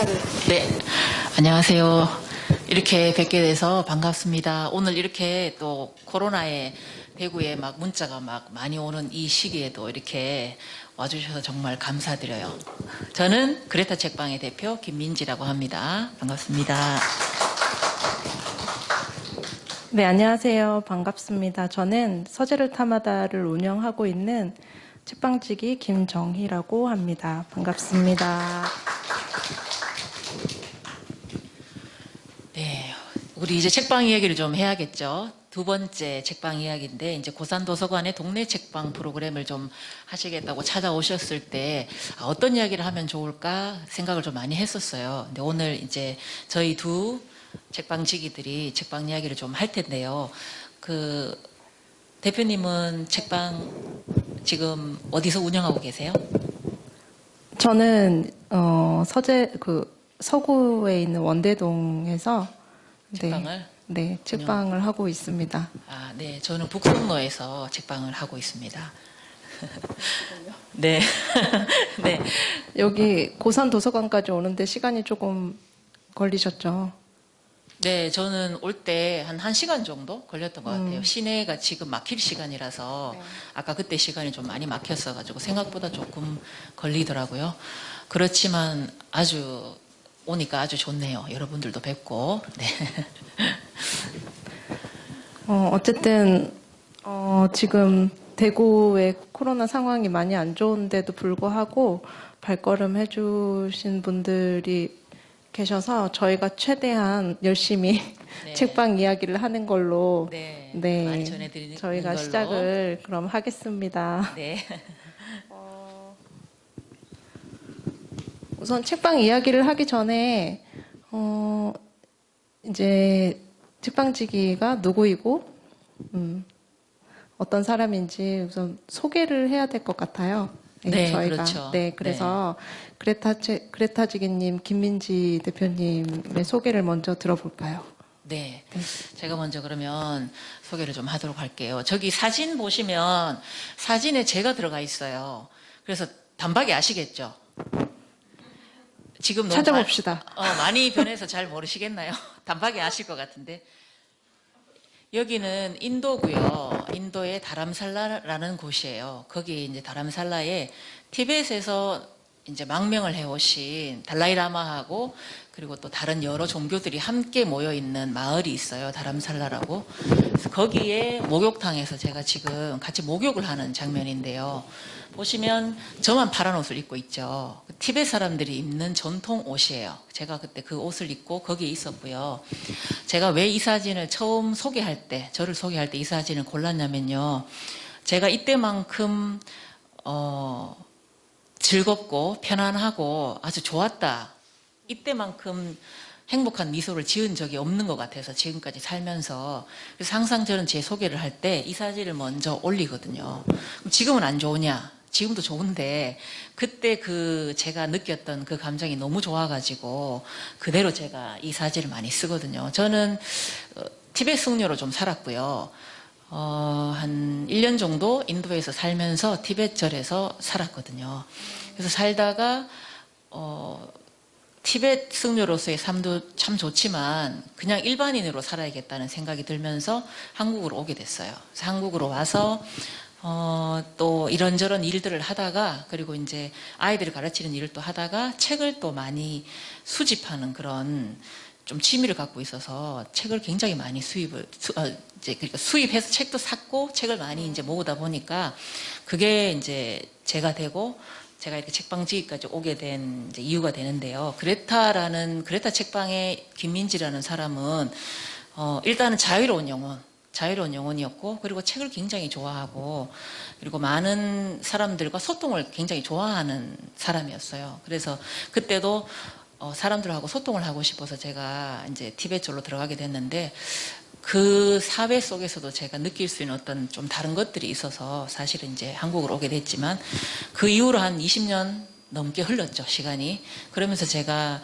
인사를. 네, 안녕하세요. 이렇게 뵙게 돼서 반갑습니다. 오늘 이렇게 또 코로나에 대구에 막 문자가 막 많이 오는 이 시기에도 이렇게 와주셔서 정말 감사드려요. 저는 그레타 책방의 대표 김민지라고 합니다. 반갑습니다. 네, 안녕하세요. 반갑습니다. 저는 서재를 타마다를 운영하고 있는 책방지기 김정희라고 합니다. 반갑습니다. 네, 우리 이제 책방 이야기를 좀 해야겠죠. 두 번째 책방 이야기인데, 이제 고산도서관의 동네 책방 프로그램을 좀 하시겠다고 찾아오셨을 때 어떤 이야기를 하면 좋을까 생각을 좀 많이 했었어요. 근데 오늘 이제 저희 두 책방지기들이 책방 이야기를 좀 할 텐데요. 그 대표님은 책방 지금 어디서 운영하고 계세요? 저는 서구에 있는 원대동에서 책방을? 네, 책방을 하고 있습니다. 아, 네. 저는 북성로에서 책방을 하고 있습니다. 네. 네. 여기 고산도서관까지 오는데 시간이 조금 걸리셨죠? 네, 저는 올 때 한 1시간 정도 걸렸던 것 같아요. 시내가 지금 막힐 시간이라서 네. 아까 그때 시간이 좀 많이 막혔어가지고 생각보다 조금 걸리더라고요. 그렇지만 아주 오니까 아주 좋네요. 여러분들도 뵙고. 네. 어쨌든 지금 대구의 코로나 상황이 많이 안 좋은데도 불구하고 발걸음 해주신 분들이 계셔서 저희가 최대한 열심히 네. 책방 이야기를 하는 걸로 네. 네, 많이 전해드리는 저희가 걸로. 시작을 그럼 하겠습니다. 네. 우선 책방 이야기를 하기 전에 이제 책방지기가 누구이고 어떤 사람인지 우선 소개를 해야 될 것 같아요. 네, 저희가. 그렇죠. 네, 그래서 그레타지기님, 김민지 대표님의 소개를 먼저 들어볼까요? 네. 제가 먼저 그러면 소개를 좀 하도록 할게요. 저기 사진 보시면 사진에 제가 들어가 있어요. 그래서 단박에 아시겠죠? 지금 너무 찾아봅시다. 많이 변해서 잘 모르시겠나요? 단박에 아실 것 같은데. 여기는 인도고요. 인도의 다람살라라는 곳이에요. 거기 이제 다람살라에 티벳에서 이제 망명을 해오신 달라이라마하고 그리고 또 다른 여러 종교들이 함께 모여 있는 마을이 있어요. 다람살라라고. 그래서 거기에 목욕탕에서 제가 지금 같이 목욕을 하는 장면인데요. 보시면 저만 파란 옷을 입고 있죠. 티벳 사람들이 입는 전통 옷이에요. 제가 그때 그 옷을 입고 거기에 있었고요. 제가 왜 이 사진을 처음 소개할 때, 저를 소개할 때 이 사진을 골랐냐면요. 제가 이때만큼 즐겁고 편안하고 아주 좋았다. 이때만큼 행복한 미소를 지은 적이 없는 것 같아서 지금까지 살면서. 그래서 항상 저는 제 소개를 할 때 이 사진을 먼저 올리거든요. 지금은 안 좋으냐? 지금도 좋은데 그때 제가 느꼈던 그 감정이 너무 좋아가지고 그대로 제가 이 사진을 많이 쓰거든요. 저는 티벳 승려로 좀 살았고요. 한 1년 정도 인도에서 살면서 티벳절에서 살았거든요. 그래서 살다가 티벳 승려로서의 삶도 참 좋지만 그냥 일반인으로 살아야겠다는 생각이 들면서 한국으로 오게 됐어요. 그래서 한국으로 와서 또 이런저런 일들을 하다가 그리고 이제 아이들을 가르치는 일을 또 하다가 책을 또 많이 수집하는 그런 좀 취미를 갖고 있어서 책을 굉장히 많이 그러니까 수입해서 책도 샀고 책을 많이 이제 모으다 보니까 그게 이제 제가 되고 제가 이렇게 책방지기까지 오게 된 이제 이유가 되는데요. 그레타 책방의 김민지라는 사람은 일단은 자유로운 영혼이었고 그리고 책을 굉장히 좋아하고 그리고 많은 사람들과 소통을 굉장히 좋아하는 사람이었어요. 그래서 그때도 사람들하고 소통을 하고 싶어서 제가 이제 티벳절로 들어가게 됐는데 그 사회 속에서도 제가 느낄 수 있는 어떤 좀 다른 것들이 있어서 사실은 이제 한국으로 오게 됐지만 그 이후로 한 20년 넘게 흘렀죠, 시간이. 그러면서 제가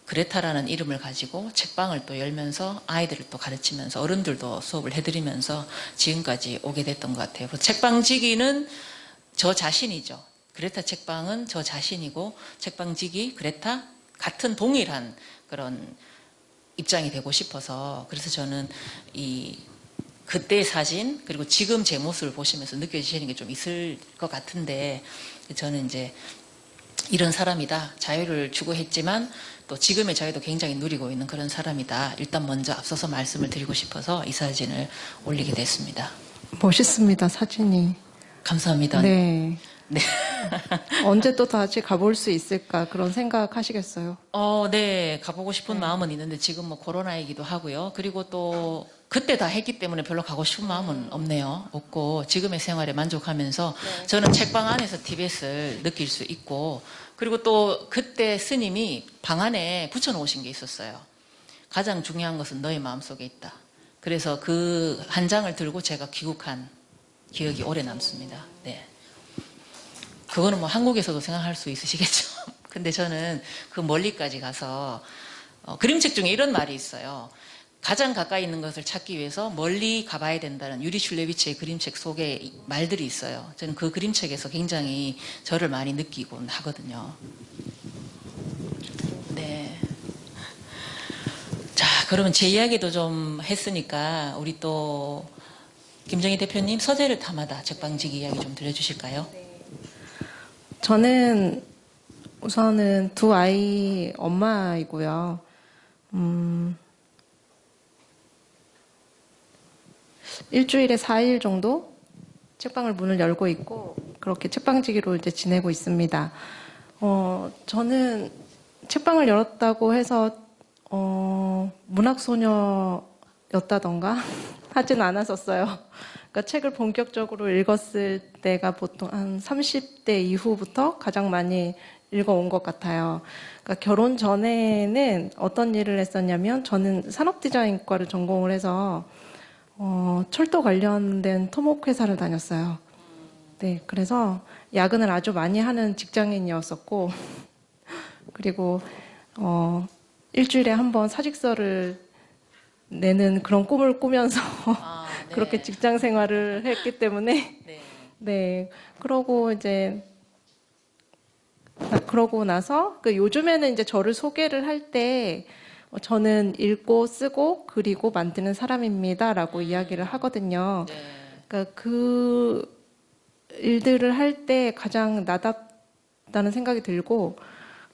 그레타라는 이름을 가지고 책방을 또 열면서 아이들을 또 가르치면서 어른들도 수업을 해드리면서 지금까지 오게 됐던 것 같아요. 책방지기는 저 자신이죠. 그레타 책방은 저 자신이고 책방지기 그레타 같은 동일한 그런 입장이 되고 싶어서 그래서 저는 이 그때 사진 그리고 지금 제 모습을 보시면서 느껴지시는 게 좀 있을 것 같은데 저는 이제 이런 사람이다. 자유를 추구했지만 또 지금의 자유도 굉장히 누리고 있는 그런 사람이다. 일단 먼저 앞서서 말씀을 드리고 싶어서 이 사진을 올리게 됐습니다. 멋있습니다, 사진이. 감사합니다. 네. 네. 언제 또 다시 가볼 수 있을까 그런 생각 하시겠어요? 네. 가보고 싶은 마음은 있는데 지금 뭐 코로나이기도 하고요. 그리고 또 그때 다 했기 때문에 별로 가고 싶은 마음은 없네요. 없고 지금의 생활에 만족하면서 저는 책방 안에서 TBS를 느낄 수 있고 그리고 또 그때 스님이 방 안에 붙여놓으신 게 있었어요. 가장 중요한 것은 너의 마음속에 있다. 그래서 그 한 장을 들고 제가 귀국한 기억이 오래 남습니다. 네. 그거는 뭐 한국에서도 생각할 수 있으시겠죠. 근데 저는 그 멀리까지 가서 그림책 중에 이런 말이 있어요. 가장 가까이 있는 것을 찾기 위해서 멀리 가봐야 된다는 유리 슐레비치의 그림책 속에 말들이 있어요. 저는 그 그림책에서 굉장히 저를 많이 느끼곤 하거든요. 네. 자, 그러면 제 이야기도 좀 했으니까 우리 또 김정희 대표님 서재를 탐하다 책방지기 이야기 좀 들려주실까요? 저는 우선은 두 아이 엄마이고요. 일주일에 4일 정도 책방을 문을 열고 있고 그렇게 책방지기로 이제 지내고 있습니다. 저는 책방을 열었다고 해서 문학소녀였다던가 하진 않았었어요. 그러니까 책을 본격적으로 읽었을 때가 보통 한 30대 이후부터 가장 많이 읽어온 것 같아요. 그러니까 결혼 전에는 어떤 일을 했었냐면 저는 산업디자인과를 전공을 해서 철도 관련된 토목회사를 다녔어요. 네, 그래서 야근을 아주 많이 하는 직장인이었었고, 그리고 일주일에 한 번 사직서를 내는 그런 꿈을 꾸면서 네. 그렇게 직장 생활을 했기 때문에, 네. 네, 그러고 나서 요즘에는 이제 저를 소개를 할 때 저는 읽고 쓰고 그리고 만드는 사람입니다라고 이야기를 하거든요. 네. 그러니까 그 일들을 할 때 가장 나답다는 생각이 들고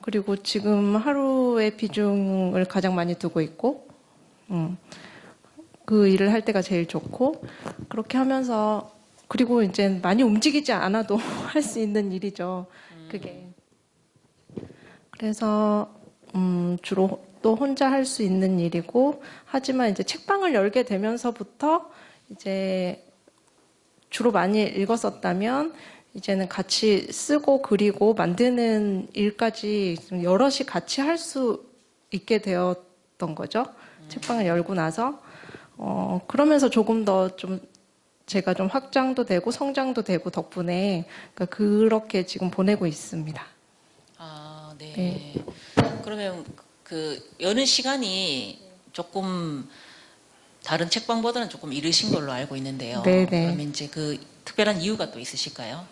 그리고 지금 하루의 비중을 가장 많이 두고 있고 그 일을 할 때가 제일 좋고 그렇게 하면서 그리고 이제 많이 움직이지 않아도 할 수 있는 일이죠. 그게. 그래서 주로 또 혼자 할 수 있는 일이고 하지만 이제 책방을 열게 되면서부터 이제 주로 많이 읽었었다면 이제는 같이 쓰고 그리고 만드는 일까지 좀 여럿이 같이 할 수 있게 되었던 거죠. 책방을 열고 나서 그러면서 조금 더 좀 제가 좀 확장도 되고 성장도 되고 덕분에 그러니까 그렇게 지금 보내고 있습니다. 아, 네. 네. 그러면 그 여는 시간이 조금 다른 책방보다는 조금 이르신 걸로 알고 있는데요. 네네. 그러면 이제 그 특별한 이유가 또 있으실까요?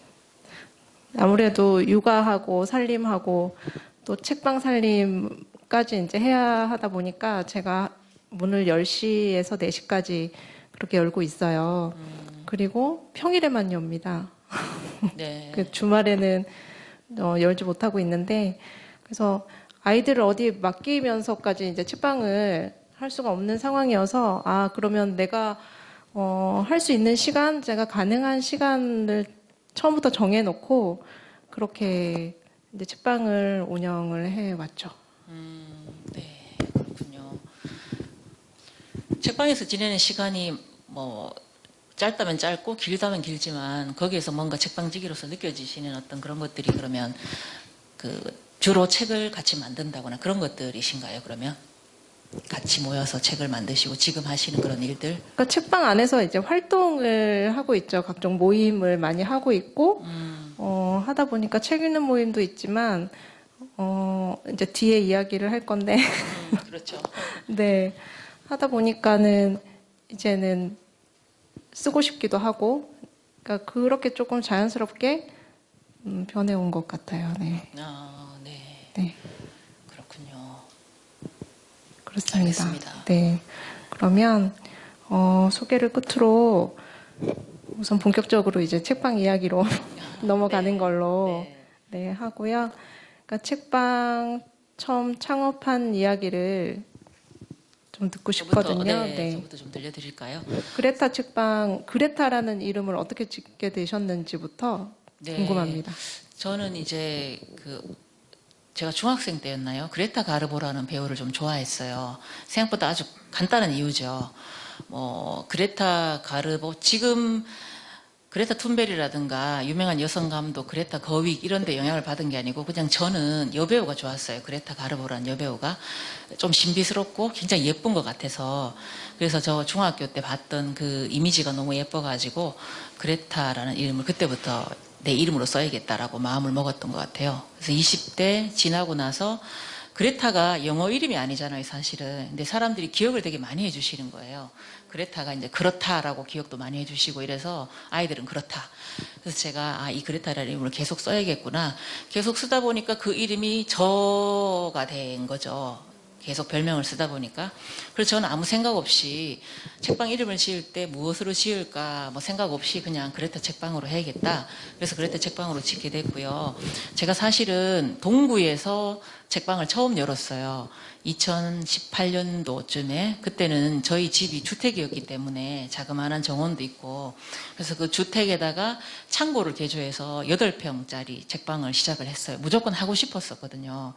아무래도 육아하고 살림하고 또 책방 살림까지 이제 해야 하다 보니까 제가 문을 10시에서 4시까지 그렇게 열고 있어요. 그리고 평일에만 엽니다. 네. 그 주말에는 열지 못하고 있는데 그래서 아이들을 어디 맡기면서까지 이제 책방을 할 수가 없는 상황이어서 그러면 내가 할 수 있는 시간, 제가 가능한 시간을 처음부터 정해놓고 그렇게 이제 책방을 운영을 해왔죠. 네. 그렇군요. 책방에서 지내는 시간이 뭐 짧다면 짧고 길다면 길지만 거기에서 뭔가 책방지기로서 느껴지시는 어떤 그런 것들이 그러면 그 주로 책을 같이 만든다거나 그런 것들이신가요? 그러면 같이 모여서 책을 만드시고 지금 하시는 그런 일들? 그러니까 책방 안에서 이제 활동을 하고 있죠. 각종 모임을 많이 하고 있고 하다 보니까 책 읽는 모임도 있지만 이제 뒤에 이야기를 할 건데 그렇죠. 네 하다 보니까는 이제는 쓰고 싶기도 하고 그러니까 그렇게 조금 자연스럽게 변해온 것 같아요. 네. 아, 네. 네. 그렇군요. 그렇습니다. 알겠습니다. 네. 그러면 소개를 끝으로 우선 본격적으로 이제 책방 이야기로 넘어가는 네. 걸로 네. 네, 하고요. 그러니까 책방 처음 창업한 이야기를 좀 듣고 싶거든요. 네. 저부터 좀 들려드릴까요? 그레타 책방, 그레타라는 이름을 어떻게 짓게 되셨는지부터 네. 궁금합니다. 저는 이제 제가 중학생 때였나요? 그레타 가르보라는 배우를 좀 좋아했어요. 생각보다 아주 간단한 이유죠. 그레타 가르보, 지금 그레타 툰베리라든가 유명한 여성 감독 그레타 거윅 이런 데 영향을 받은 게 아니고 그냥 저는 여배우가 좋았어요. 그레타 가르보라는 여배우가 좀 신비스럽고 굉장히 예쁜 것 같아서 그래서 저 중학교 때 봤던 그 이미지가 너무 예뻐가지고 그레타라는 이름을 그때부터 내 이름으로 써야겠다라고 마음을 먹었던 것 같아요. 그래서 20대 지나고 나서 그레타가 영어 이름이 아니잖아요, 사실은. 근데 사람들이 기억을 되게 많이 해주시는 거예요. 그레타가 이제 그렇다라고 기억도 많이 해주시고 이래서 아이들은 그렇다. 그래서 제가 이 그레타라는 이름을 계속 써야겠구나. 계속 쓰다 보니까 그 이름이 저가 된 거죠. 계속 별명을 쓰다 보니까. 그래서 저는 아무 생각 없이 책방 이름을 지을 때 무엇으로 지을까 뭐 생각 없이 그냥 그레타 책방으로 해야겠다. 그래서 그레타 책방으로 짓게 됐고요. 제가 사실은 동구에서 책방을 처음 열었어요. 2018년도쯤에 그때는 저희 집이 주택이었기 때문에 자그마한 정원도 있고 그래서 그 주택에다가 창고를 개조해서 8평짜리 책방을 시작을 했어요. 무조건 하고 싶었었거든요.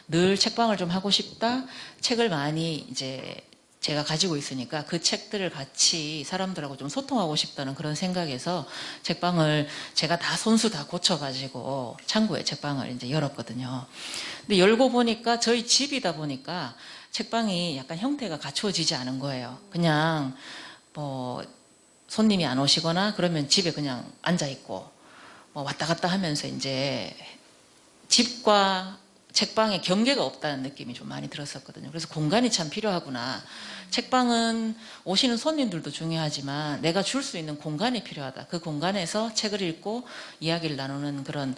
늘 책방을 좀 하고 싶다. 책을 많이 이제 제가 가지고 있으니까 그 책들을 같이 사람들하고 좀 소통하고 싶다는 그런 생각에서 책방을 제가 다 손수 다 고쳐가지고 창고에 책방을 이제 열었거든요. 근데 열고 보니까 저희 집이다 보니까 책방이 약간 형태가 갖추어지지 않은 거예요. 그냥 뭐 손님이 안 오시거나 그러면 집에 그냥 앉아 있고 뭐 왔다 갔다 하면서 이제 집과 책방에 경계가 없다는 느낌이 좀 많이 들었었거든요. 그래서 공간이 참 필요하구나. 책방은 오시는 손님들도 중요하지만 내가 줄 수 있는 공간이 필요하다. 그 공간에서 책을 읽고 이야기를 나누는 그런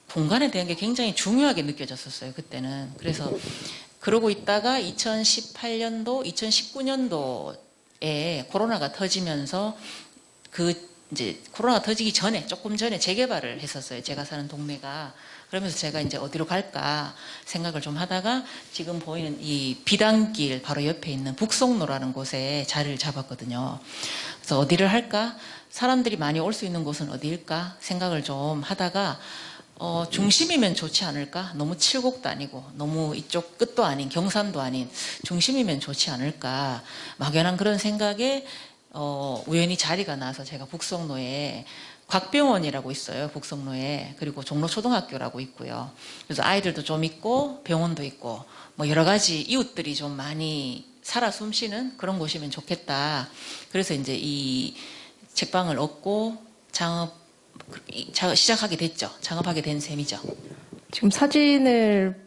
공간에 대한 게 굉장히 중요하게 느껴졌었어요. 그때는. 그래서 그러고 있다가 2018년도, 2019년도에 코로나가 터지면서 이제 코로나가 터지기 전에 조금 전에 재개발을 했었어요. 제가 사는 동네가. 그러면서 제가 이제 어디로 갈까 생각을 좀 하다가 지금 보이는 이 비단길 바로 옆에 있는 북송로라는 곳에 자리를 잡았거든요. 그래서 어디를 할까? 사람들이 많이 올 수 있는 곳은 어디일까 생각을 좀 하다가 중심이면 좋지 않을까? 너무 칠곡도 아니고 너무 이쪽 끝도 아닌 경산도 아닌 중심이면 좋지 않을까? 막연한 그런 생각에 우연히 자리가 나서 제가 북송로에 곽병원이라고 있어요. 북송로에. 그리고 종로초등학교라고 있고요. 그래서 아이들도 좀 있고 병원도 있고 뭐 여러 가지 이웃들이 좀 많이 살아 숨쉬는 그런 곳이면 좋겠다. 그래서 이제 이 책방을 얻고 시작하게 됐죠. 창업하게 된 셈이죠. 지금 사진을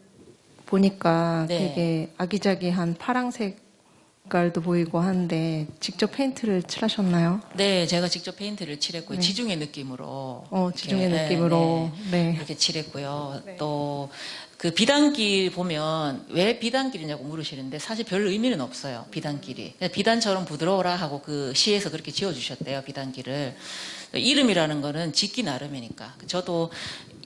보니까 네. 되게 아기자기한 파랑색 깔도 보이고 한데 직접 페인트를 칠하셨나요? 네, 제가 직접 페인트를 칠했고요. 네. 지중해 느낌으로. 지중해 이렇게, 느낌으로. 네. 이렇게 칠했고요. 네. 또, 그 비단길 보면 왜 비단길이냐고 물으시는데 사실 별 의미는 없어요. 비단길이. 비단처럼 부드러워라 하고 그 시에서 그렇게 지어주셨대요. 비단길을. 이름이라는 거는 짓기 나름이니까. 저도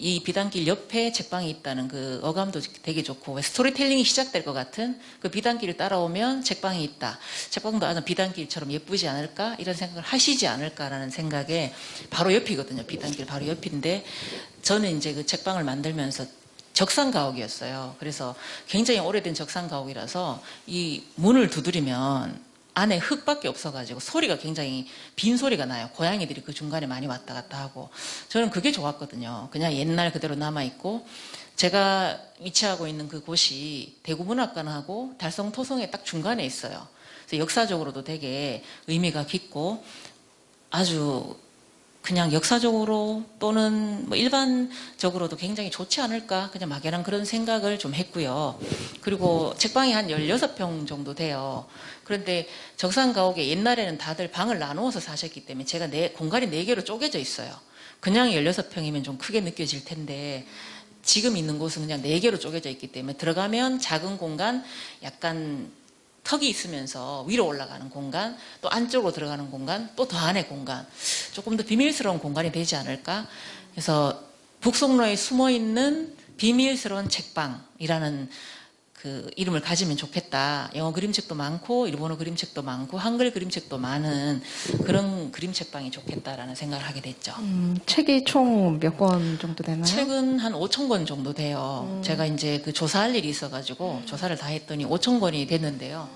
이 비단길 옆에 책방이 있다는 그 어감도 되게 좋고 스토리텔링이 시작될 것 같은 그 비단길을 따라오면 책방이 있다. 책방도 아주 비단길처럼 예쁘지 않을까? 이런 생각을 하시지 않을까라는 생각에 바로 옆이거든요. 비단길 바로 옆인데 저는 이제 그 책방을 만들면서 적산가옥이었어요. 그래서 굉장히 오래된 적산가옥이라서 이 문을 두드리면 안에 흙밖에 없어가지고 소리가 굉장히 빈 소리가 나요. 고양이들이 그 중간에 많이 왔다 갔다 하고 저는 그게 좋았거든요. 그냥 옛날 그대로 남아있고 제가 위치하고 있는 그 곳이 대구문학관하고 달성토성의 딱 중간에 있어요. 그래서 역사적으로도 되게 의미가 깊고 아주 그냥 역사적으로 또는 뭐 일반적으로도 굉장히 좋지 않을까 그냥 막연한 그런 생각을 좀 했고요. 그리고 책방이 한 16평 정도 돼요. 그런데 적산가옥에 옛날에는 다들 방을 나누어서 사셨기 때문에 제가 공간이 4개로 쪼개져 있어요. 그냥 16평이면 좀 크게 느껴질 텐데 지금 있는 곳은 그냥 4개로 쪼개져 있기 때문에 들어가면 작은 공간 약간 턱이 있으면서 위로 올라가는 공간, 또 안쪽으로 들어가는 공간, 또 더 안의 공간, 조금 더 비밀스러운 공간이 되지 않을까. 그래서 북송로에 숨어있는 비밀스러운 책방이라는 그 이름을 가지면 좋겠다. 영어 그림책도 많고 일본어 그림책도 많고 한글 그림책도 많은 그런 그림책방이 좋겠다라는 생각을 하게 됐죠. 책이 총 몇 권 정도 되나요? 책은 한 5천 권 정도 돼요. 제가 이제 그 조사할 일이 있어가지고 조사를 다 했더니 5천 권이 됐는데요.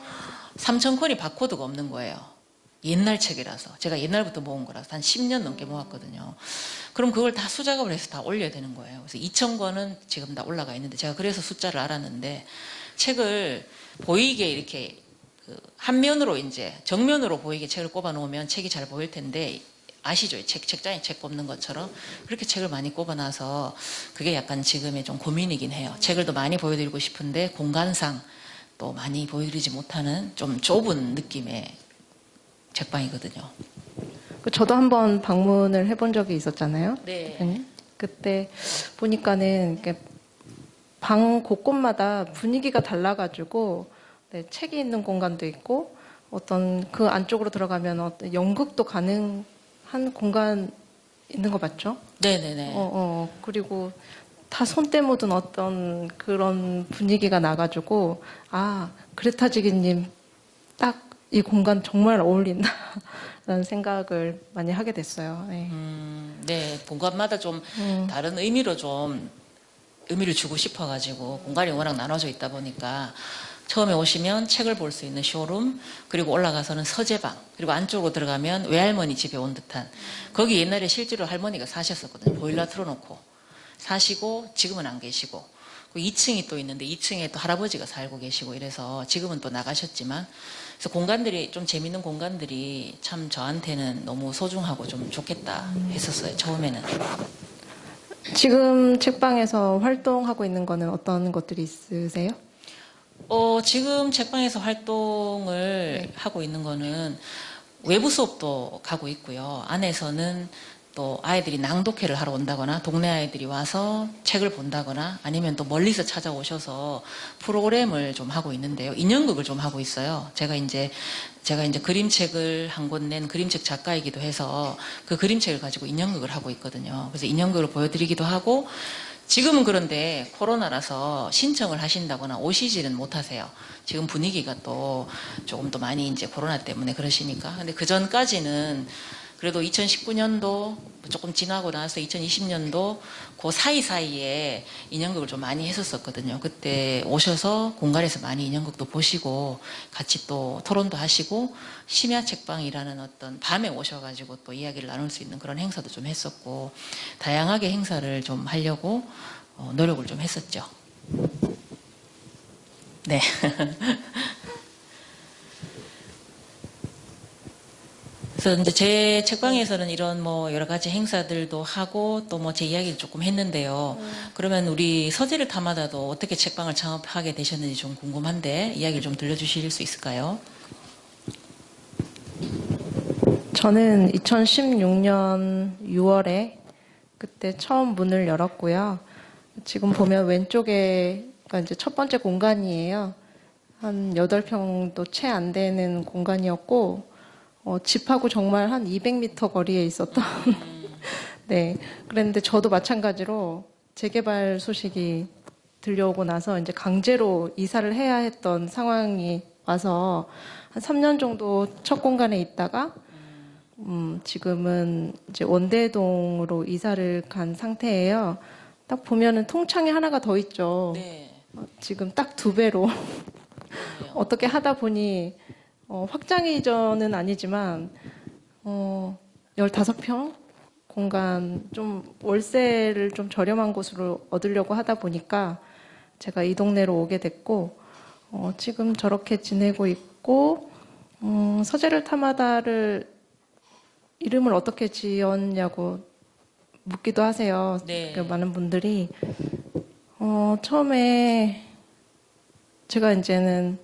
3천 권이 바코드가 없는 거예요. 옛날 책이라서. 제가 옛날부터 모은 거라서 한 10년 넘게 모았거든요. 그럼 그걸 다 수작업을 해서 다 올려야 되는 거예요. 그래서 2천 권은 지금 다 올라가 있는데 제가 그래서 숫자를 알았는데 책을 보이게 이렇게 그 한 면으로 이제 정면으로 보이게 책을 꼽아 놓으면 책이 잘 보일 텐데 아시죠? 책장에 책 꼽는 것처럼 그렇게 책을 많이 꼽아놔서 그게 약간 지금의 좀 고민이긴 해요. 책을 더 많이 보여드리고 싶은데 공간상 또 많이 보여드리지 못하는 좀 좁은 느낌의 책방이거든요. 저도 한번 방문을 해본 적이 있었잖아요. 네. 대표님. 그때 보니까는 이렇게 방 곳곳마다 분위기가 달라가지고 네, 책이 있는 공간도 있고 어떤 그 안쪽으로 들어가면 어떤 연극도 가능한 공간 있는 거 맞죠? 네네네. 그리고 다 손때 묻은 어떤 그런 분위기가 나가지고 아 그레타 지기님 딱 이 공간 정말 어울린다라는 생각을 많이 하게 됐어요. 네. 네, 공간마다 좀 다른 의미로 좀 의미를 주고 싶어가지고 공간이 워낙 나눠져 있다 보니까 처음에 오시면 책을 볼 수 있는 쇼룸, 그리고 올라가서는 서재방, 그리고 안쪽으로 들어가면 외할머니 집에 온 듯한, 거기 옛날에 실제로 할머니가 사셨었거든요. 보일러 틀어놓고 사시고 지금은 안 계시고, 2층이 또 있는데 2층에 또 할아버지가 살고 계시고 이래서 지금은 또 나가셨지만, 그래서 공간들이 좀 재밌는 공간들이 참 저한테는 너무 소중하고 좀 좋겠다 했었어요. 처음에는. 지금 책방에서 활동하고 있는 거는 어떤 것들이 있으세요? 지금 책방에서 활동을 하고 있는 거는 외부 수업도 가고 있고요. 안에서는 또 아이들이 낭독회를 하러 온다거나 동네 아이들이 와서 책을 본다거나 아니면 또 멀리서 찾아오셔서 프로그램을 좀 하고 있는데요. 인형극을 좀 하고 있어요. 제가 이제 그림책을 한 권 낸 그림책 작가이기도 해서 그 그림책을 가지고 인형극을 하고 있거든요. 그래서 인형극을 보여드리기도 하고, 지금은 그런데 코로나라서 신청을 하신다거나 오시지는 못하세요. 지금 분위기가 또 조금 더 많이 이제 코로나 때문에 그러시니까. 근데 그 전까지는 그래도 2019년도 조금 지나고 나서 2020년도 그 사이사이에 인형극을 좀 많이 했었거든요. 그때 오셔서 공간에서 많이 인형극도 보시고 같이 또 토론도 하시고 심야 책방이라는 어떤 밤에 오셔가지고 또 이야기를 나눌 수 있는 그런 행사도 좀 했었고, 다양하게 행사를 좀 하려고 노력을 좀 했었죠. 네. 그래서 이제 제 책방에서는 이런 뭐 여러 가지 행사들도 하고 또 뭐 제 이야기를 조금 했는데요. 그러면 우리 서재를 탐하다도 어떻게 책방을 창업하게 되셨는지 좀 궁금한데 이야기를 좀 들려주실 수 있을까요? 저는 2016년 6월에 그때 처음 문을 열었고요. 지금 보면 왼쪽에 이제 첫 번째 공간이에요. 한 8평도 채 안 되는 공간이었고, 집하고 정말 한 200m 거리에 있었던 네. 그랬는데 저도 마찬가지로 재개발 소식이 들려오고 나서 이제 강제로 이사를 해야 했던 상황이 와서 한 3년 정도 첫 공간에 있다가 지금은 이제 원대동으로 이사를 간 상태예요. 딱 보면은 통창이 하나가 더 있죠. 네. 지금 딱 2배로 어떻게 하다 보니 확장 이전은 아니지만 15평 공간 좀 월세를 좀 저렴한 곳으로 얻으려고 하다 보니까 제가 이 동네로 오게 됐고 지금 저렇게 지내고 있고 서재를 탐하다를 이름을 어떻게 지었냐고 묻기도 하세요. 네. 그 많은 분들이 처음에 제가 이제는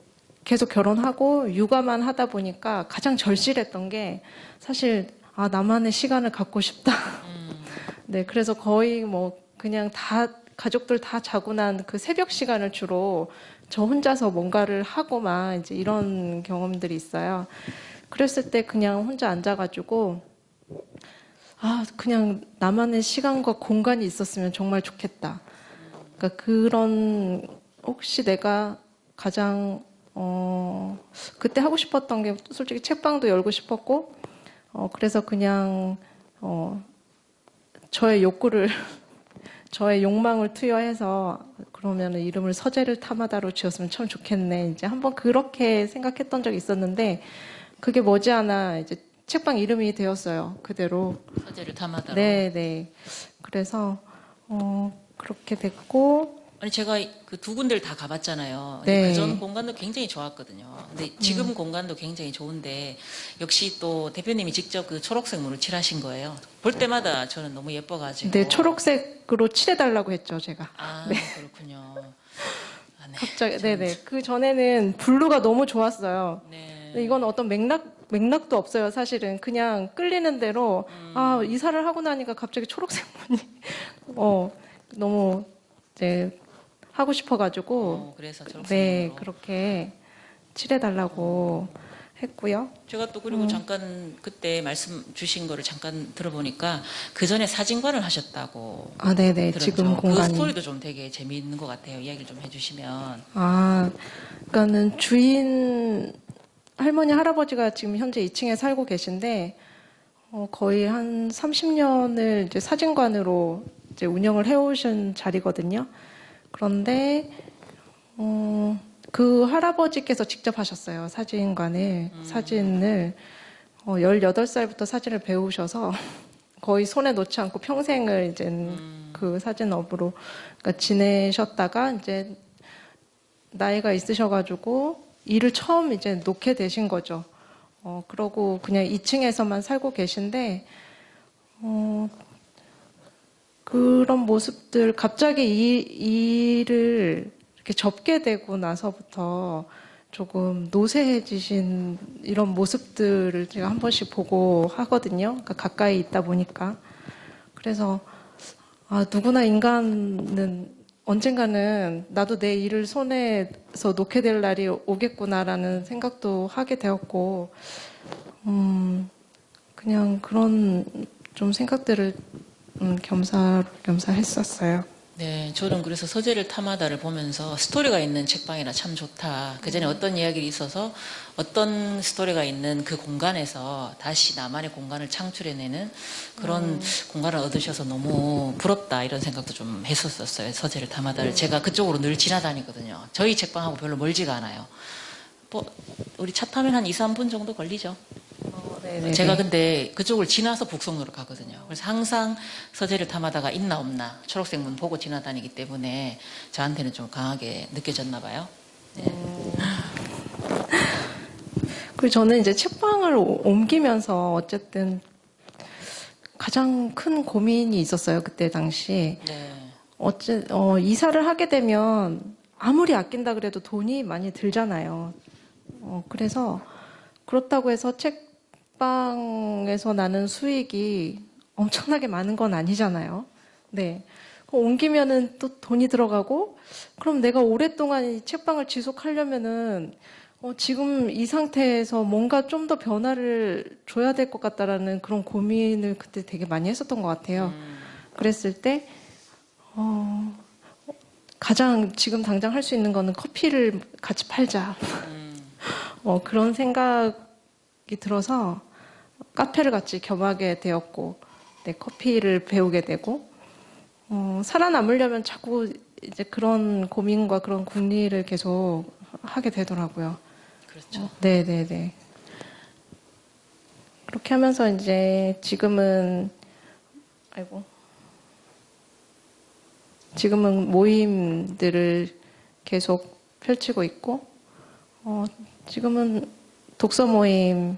계속 결혼하고 육아만 하다 보니까 가장 절실했던 게 사실 나만의 시간을 갖고 싶다. 네, 그래서 거의 뭐 그냥 다 가족들 다 자고 난 그 새벽 시간을 주로 저 혼자서 뭔가를 하고 막 이제 이런 경험들이 있어요. 그랬을 때 그냥 혼자 앉아가지고 그냥 나만의 시간과 공간이 있었으면 정말 좋겠다. 그러니까 그런 혹시 내가 가장 그때 하고 싶었던 게 솔직히 책방도 열고 싶었고 그래서 그냥 저의 욕구를 저의 욕망을 투여해서 그러면 이름을 서재를 타마다로 지었으면 참 좋겠네. 이제 한번 그렇게 생각했던 적이 있었는데 그게 머지않아 이제 책방 이름이 되었어요. 그대로. 서재를 담아다로. 네, 네. 그래서 그렇게 됐고 아니 제가 그 두 군데를 다 가봤잖아요. 네. 그전 공간도 굉장히 좋았거든요. 근데 지금 공간도 굉장히 좋은데 역시 또 대표님이 직접 그 초록색 문을 칠하신 거예요. 볼 때마다 저는 너무 예뻐가지고. 네, 초록색으로 칠해달라고 했죠, 제가. 아 그렇군요. 아, 네. 갑자기, 네네. 그 전에는 블루가 너무 좋았어요. 네. 근데 이건 어떤 맥락도 없어요, 사실은. 그냥 끌리는 대로, 이사를 하고 나니까 갑자기 초록색 문이, 너무, 이제, 하고 싶어가지고, 그래서 초록색 네, 문으로. 그렇게 칠해달라고 했고요. 제가 또 그리고 잠깐 그때 말씀 주신 거를 잠깐 들어보니까 그 전에 사진관을 하셨다고. 아, 네네. 들었죠. 지금 그 공간이. 스토리도 좀 되게 재미있는 것 같아요. 이야기를 좀 해주시면. 그러니까는 주인, 할머니, 할아버지가 지금 현재 2층에 살고 계신데, 거의 한 30년을 이제 사진관으로 이제 운영을 해오신 자리거든요. 그런데, 그 할아버지께서 직접 하셨어요. 사진을. 18살부터 사진을 배우셔서 거의 손에 놓지 않고 평생을 이제 그 사진업으로 그러니까 지내셨다가 이제 나이가 있으셔가지고 일을 처음 이제 놓게 되신 거죠. 그러고 그냥 2층에서만 살고 계신데, 그런 모습들, 갑자기 일을 이렇게 접게 되고 나서부터 조금 노쇠해지신 이런 모습들을 제가 한 번씩 보고 하거든요. 그러니까 가까이 있다 보니까. 그래서, 누구나 인간은 언젠가는 나도 내 일을 손에서 놓게 될 날이 오겠구나라는 생각도 하게 되었고, 그냥 그런 좀 생각들을 겸사했었어요. 네, 저는 그래서 서재를 탐하다를 보면서 스토리가 있는 책방이라 참 좋다. 그 전에 어떤 이야기가 있어서 어떤 스토리가 있는 그 공간에서 다시 나만의 공간을 창출해내는 그런 공간을 얻으셔서 너무 부럽다 이런 생각도 좀 했었어요. 서재를 탐하다를. 제가 그쪽으로 늘 지나다니거든요. 저희 책방하고 별로 멀지가 않아요. 우리 차 타면 한 2, 3분 정도 걸리죠. 네네네. 제가 근데 그쪽을 지나서 북성로를 가거든요. 그래서 항상 서재를 탐하다가 있나 없나 초록색 문 보고 지나다니기 때문에 저한테는 좀 강하게 느껴졌나 봐요. 네. 그리고 저는 이제 책방을 옮기면서 어쨌든 가장 큰 고민이 있었어요. 그때 당시. 네. 이사를 하게 되면 아무리 아낀다 그래도 돈이 많이 들잖아요. 그래서 그렇다고 해서 책방에서 나는 수익이 엄청나게 많은 건 아니잖아요. 네. 옮기면은 또 돈이 들어가고, 그럼 내가 오랫동안 이 책방을 지속하려면은, 지금 이 상태에서 뭔가 좀 더 변화를 줘야 될 것 같다라는 그런 고민을 그때 되게 많이 했었던 것 같아요. 그랬을 때, 가장 지금 당장 할 수 있는 거는 커피를 같이 팔자. 그런 생각이 들어서 카페를 같이 겸하게 되었고, 네, 커피를 배우게 되고, 살아남으려면 자꾸 이제 그런 고민과 그런 궁리를 계속 하게 되더라고요. 그렇죠. 네네네. 그렇게 하면서 이제 지금은 모임들을 계속 펼치고 있고, 지금은 독서 모임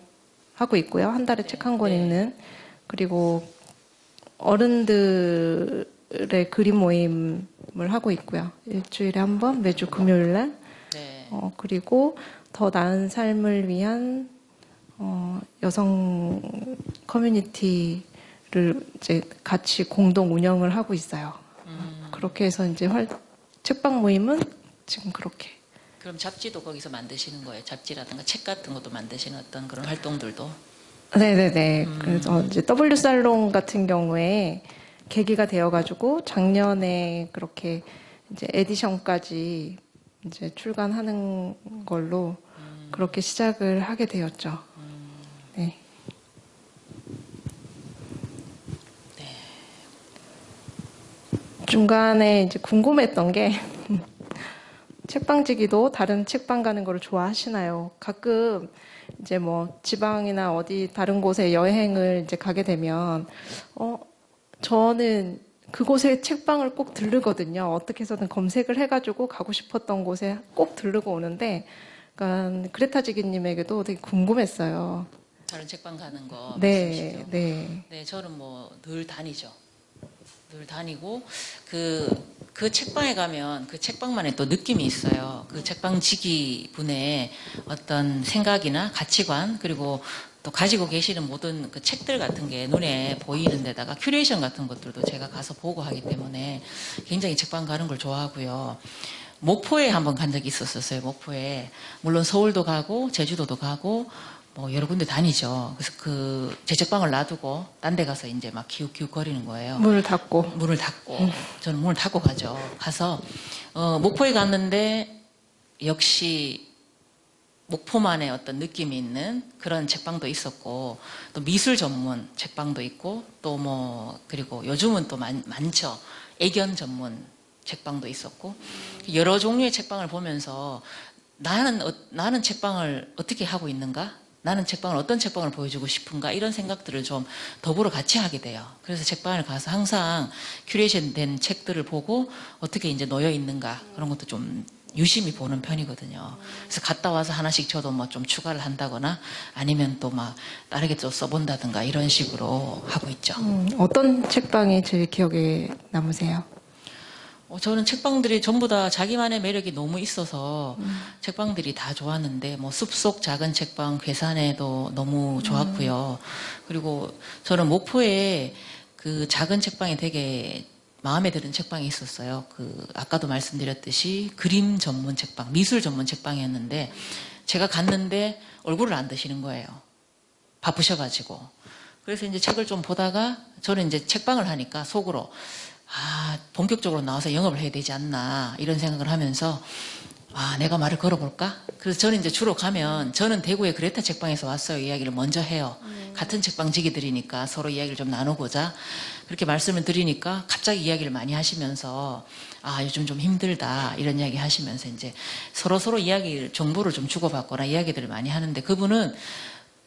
하고 있고요. 한 달에 책 한 권 읽는. 그리고 어른들의 그림 모임을 하고 있고요. 일주일에 한 번, 매주 금요일 날. 네. 그리고 더 나은 삶을 위한 여성 커뮤니티를 이제 같이 공동 운영을 하고 있어요. 그렇게 해서 이제 책방 모임은 지금 그렇게 그럼 잡지도 거기서 만드시는 거예요? 잡지라든가 책 같은 것도 만드시는 어떤 그런 활동들도? 네네네. 그래서 이제 W 살롱 같은 경우에 계기가 되어가지고 작년에 그렇게 이제 에디션까지 이제 출간하는 걸로 그렇게 시작을 하게 되었죠. 네. 중간에 이제 궁금했던 게 책방지기도 다른 책방 가는 거를 좋아하시나요? 가끔 이제 뭐 지방이나 어디 다른 곳에 여행을 이제 가게 되면 저는 그곳에 책방을 꼭 들르거든요. 어떻게 해서든 검색을 해가지고 가고 싶었던 곳에 꼭 들르고 오는데, 그러니까 그레타 지기님에게도 되게 궁금했어요. 다른 책방 가는 거 네, 말씀이시죠? 네. 네, 저는 뭐 늘 다니죠. 늘 다니고 그 책방에 가면 그 책방만의 또 느낌이 있어요. 그 책방지기 분의 어떤 생각이나 가치관 그리고 또 가지고 계시는 모든 그 책들 같은 게 눈에 보이는 데다가 큐레이션 같은 것들도 제가 가서 보고 하기 때문에 굉장히 책방 가는 걸 좋아하고요. 목포에 한번 간 적이 있었어요. 목포에. 물론 서울도 가고 제주도도 가고 뭐 여러 군데 다니죠. 그래서 제 책방을 놔두고 딴 데 가서 이제 막 기웃기웃거리는 거예요. 문을 닫고. 문을 닫고. 저는 문을 닫고 가죠. 가서 목포에 갔는데 역시 목포만의 어떤 느낌이 있는 그런 책방도 있었고 또 미술 전문 책방도 있고 또 뭐 그리고 요즘은 또 많죠. 애견 전문 책방도 있었고 여러 종류의 책방을 보면서 나는 책방을 어떻게 하고 있는가? 나는 책방을 어떤 책방을 보여주고 싶은가? 이런 생각들을 좀 더불어 같이 하게 돼요. 그래서 책방을 가서 항상 큐레이션 된 책들을 보고 어떻게 이제 놓여 있는가? 그런 것도 좀 유심히 보는 편이거든요. 그래서 갔다 와서 하나씩 저도 뭐 좀 추가를 한다거나 아니면 또 막 다르게 또 써본다든가 이런 식으로 하고 있죠. 어떤 책방이 제일 기억에 남으세요? 저는 책방들이 전부 다 자기만의 매력이 너무 있어서 책방들이 다 좋았는데 뭐 숲속 작은 책방 괴산에도 너무 좋았고요. 그리고 저는 목포에 그 작은 책방이 되게 마음에 드는 책방이 있었어요. 아까도 말씀드렸듯이 그림 전문 책방, 미술 전문 책방이었는데 제가 갔는데 얼굴을 안 드시는 거예요. 바쁘셔가지고. 그래서 이제 책을 좀 보다가 저는 이제 책방을 하니까 속으로 본격적으로 나와서 영업을 해야 되지 않나 이런 생각을 하면서 내가 말을 걸어볼까? 그래서 저는 이제 주로 가면 저는 대구의 그레타 책방에서 왔어요. 이야기를 먼저 해요. 같은 책방 지기들이니까 서로 이야기를 좀 나누고자 그렇게 말씀을 드리니까 갑자기 이야기를 많이 하시면서 요즘 좀 힘들다 이런 이야기 하시면서 이제 서로 이야기를 정보를 좀 주고받거나 이야기들을 많이 하는데 그분은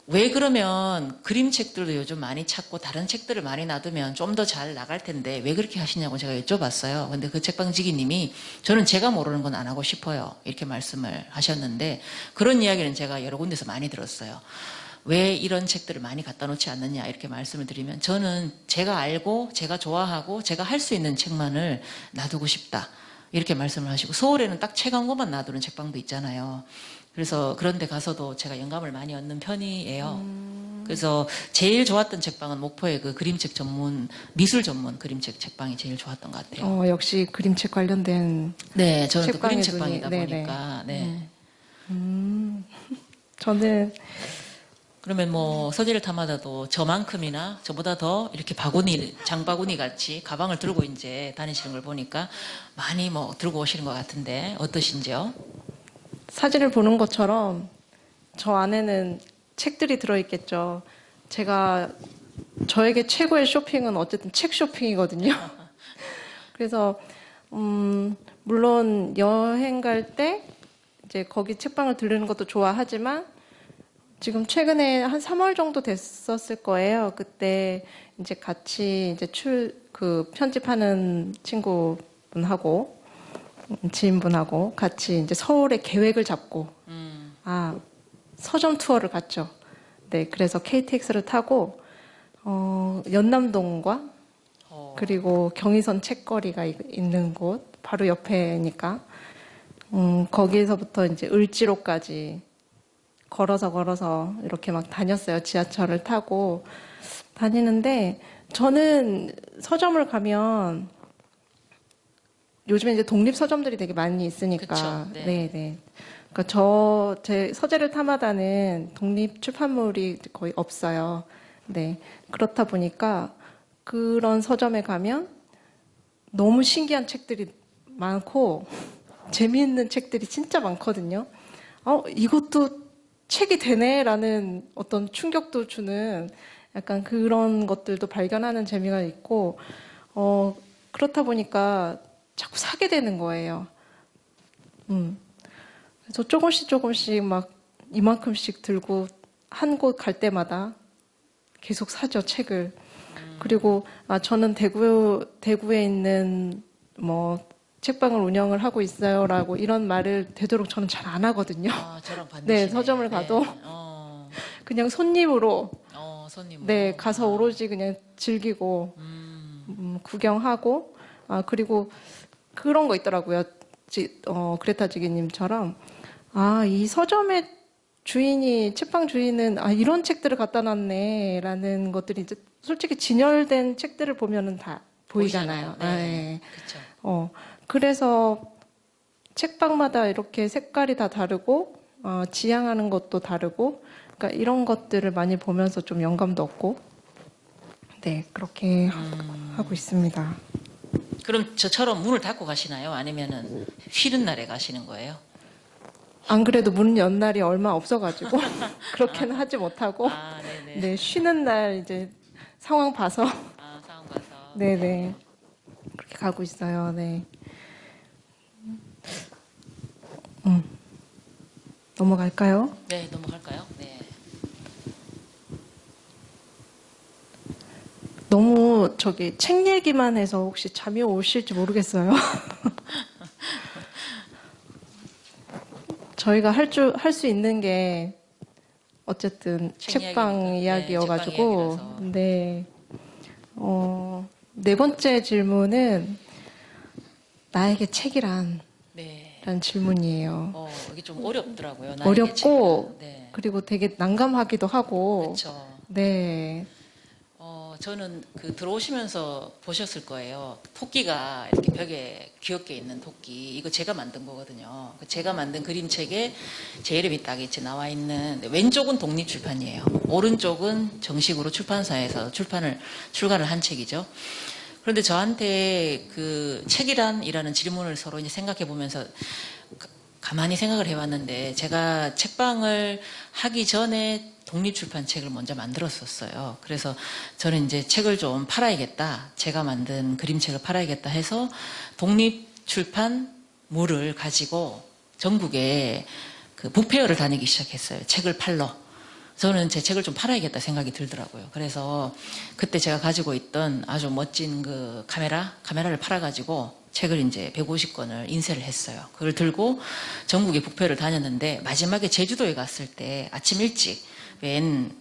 왜 그러면 그림책들도 요즘 많이 찾고 다른 책들을 많이 놔두면 좀 더 잘 나갈 텐데 왜 그렇게 하시냐고 제가 여쭤봤어요. 근데 그 책방지기님이 저는 제가 모르는 건 안 하고 싶어요. 이렇게 말씀을 하셨는데 그런 이야기는 제가 여러 군데서 많이 들었어요. 왜 이런 책들을 많이 갖다 놓지 않느냐 이렇게 말씀을 드리면 저는 제가 알고 제가 좋아하고 제가 할 수 있는 책만을 놔두고 싶다. 이렇게 말씀을 하시고 서울에는 딱 책 한 권만 놔두는 책방도 있잖아요. 그래서 그런 데 가서도 제가 영감을 많이 얻는 편이에요. 그래서 제일 좋았던 책방은 목포의 그 그림책 전문, 미술 전문 그림책 책방이 제일 좋았던 것 같아요. 역시 그림책 관련된 네, 저는 또 그림 책방의 책방이다 눈이, 보니까, 네. 저는 그러면 뭐 서재를 탐하다도 저만큼이나 저보다 더 이렇게 장바구니 같이 가방을 들고 이제 다니시는 걸 보니까 많이 뭐 들고 오시는 것 같은데 어떠신지요? 사진을 보는 것처럼 저 안에는 책들이 들어있겠죠. 저에게 최고의 쇼핑은 어쨌든 책 쇼핑이거든요. 그래서 물론 여행 갈 때 이제 거기 책방을 들르는 것도 좋아하지만 지금 최근에 한 3월 정도 됐었을 거예요. 그때 이제 같이 이제 편집하는 친구분하고 지인분하고 같이 이제 서울에 계획을 잡고 서점 투어를 갔죠. 네, 그래서 KTX를 타고 연남동과 그리고 경의선 책거리가 있는 곳 바로 옆에니까 거기에서부터 이제 을지로까지 걸어서 이렇게 막 다녔어요. 지하철을 타고 다니는데 저는 서점을 가면 요즘에 이제 독립 서점들이 되게 많이 있으니까. 그쵸, 네. 네, 네. 그러니까 제 서재를 탐하다는 독립 출판물이 거의 없어요. 네. 그렇다 보니까 그런 서점에 가면 너무 신기한 책들이 많고 재미있는 책들이 진짜 많거든요. 이것도 책이 되네라는 어떤 충격도 주는 약간 그런 것들도 발견하는 재미가 있고, 그렇다 보니까 자꾸 사게 되는 거예요. 그래서 조금씩 막 이만큼씩 들고 한 곳 갈 때마다 계속 사죠, 책을. 그리고 저는 대구에 있는 뭐 책방을 운영을 하고 있어요라고 이런 말을 되도록 저는 잘 안 하거든요. 아, 저랑 네, 반대시네. 서점을 네. 가도 그냥 손님으로 손님으로. 네, 가서 오로지 그냥 즐기고 구경하고 그리고 그런 거 있더라고요. 그레타 지기님처럼 이 서점의 주인이 책방 주인은 이런 책들을 갖다 놨네라는 것들이 이제 솔직히 진열된 책들을 보면은 다 보이잖아요. 네. 네. 그쵸. 그래서 책방마다 이렇게 색깔이 다 다르고 지향하는 것도 다르고 그러니까 이런 것들을 많이 보면서 좀 영감도 얻고 네 그렇게 하고 있습니다. 그럼 저처럼 문을 닫고 가시나요? 아니면은 쉬는 날에 가시는 거예요? 안 그래도 문 연 날이 얼마 없어가지고 그렇게는 하지 못하고 네네. 네 쉬는 날 이제 상황 봐서 상황 봐서. 네네 그렇게 가고 있어요. 네. 넘어갈까요? 네, 넘어갈까요? 네. 너무 책 얘기만 해서 혹시 잠이 오실지 모르겠어요. 저희가 할 수 있는 게 어쨌든 책 책방 이야기니까. 이야기여가지고 네, 책방 이야기라서. 네. 네 번째 질문은 나에게 책이란 네. 라는 질문이에요. 이게 좀 어렵더라고요. 나에게 어렵고 책이란. 네. 그리고 되게 난감하기도 하고 그렇죠. 네. 저는 들어오시면서 보셨을 거예요. 토끼가 이렇게 벽에 귀엽게 있는 토끼. 이거 제가 만든 거거든요. 제가 만든 그림책에 제 이름이 딱 이렇게 나와 있는, 왼쪽은 독립출판이에요. 오른쪽은 정식으로 출판사에서 출간을 한 책이죠. 그런데 저한테 그 책이란이라는 질문을 서로 이제 생각해 보면서 가만히 생각을 해봤는데 제가 책방을 하기 전에 독립출판 책을 먼저 만들었었어요. 그래서 저는 이제 책을 좀 팔아야겠다. 제가 만든 그림책을 팔아야겠다 해서 독립출판물을 가지고 전국에 그 북페어를 다니기 시작했어요. 책을 팔러. 저는 제 책을 좀 팔아야겠다 생각이 들더라고요. 그래서 그때 제가 가지고 있던 아주 멋진 그 카메라를 팔아가지고 책을 이제 150권을 인쇄를 했어요. 그걸 들고 전국의 북페어를 다녔는데 마지막에 제주도에 갔을 때 아침 일찍 웬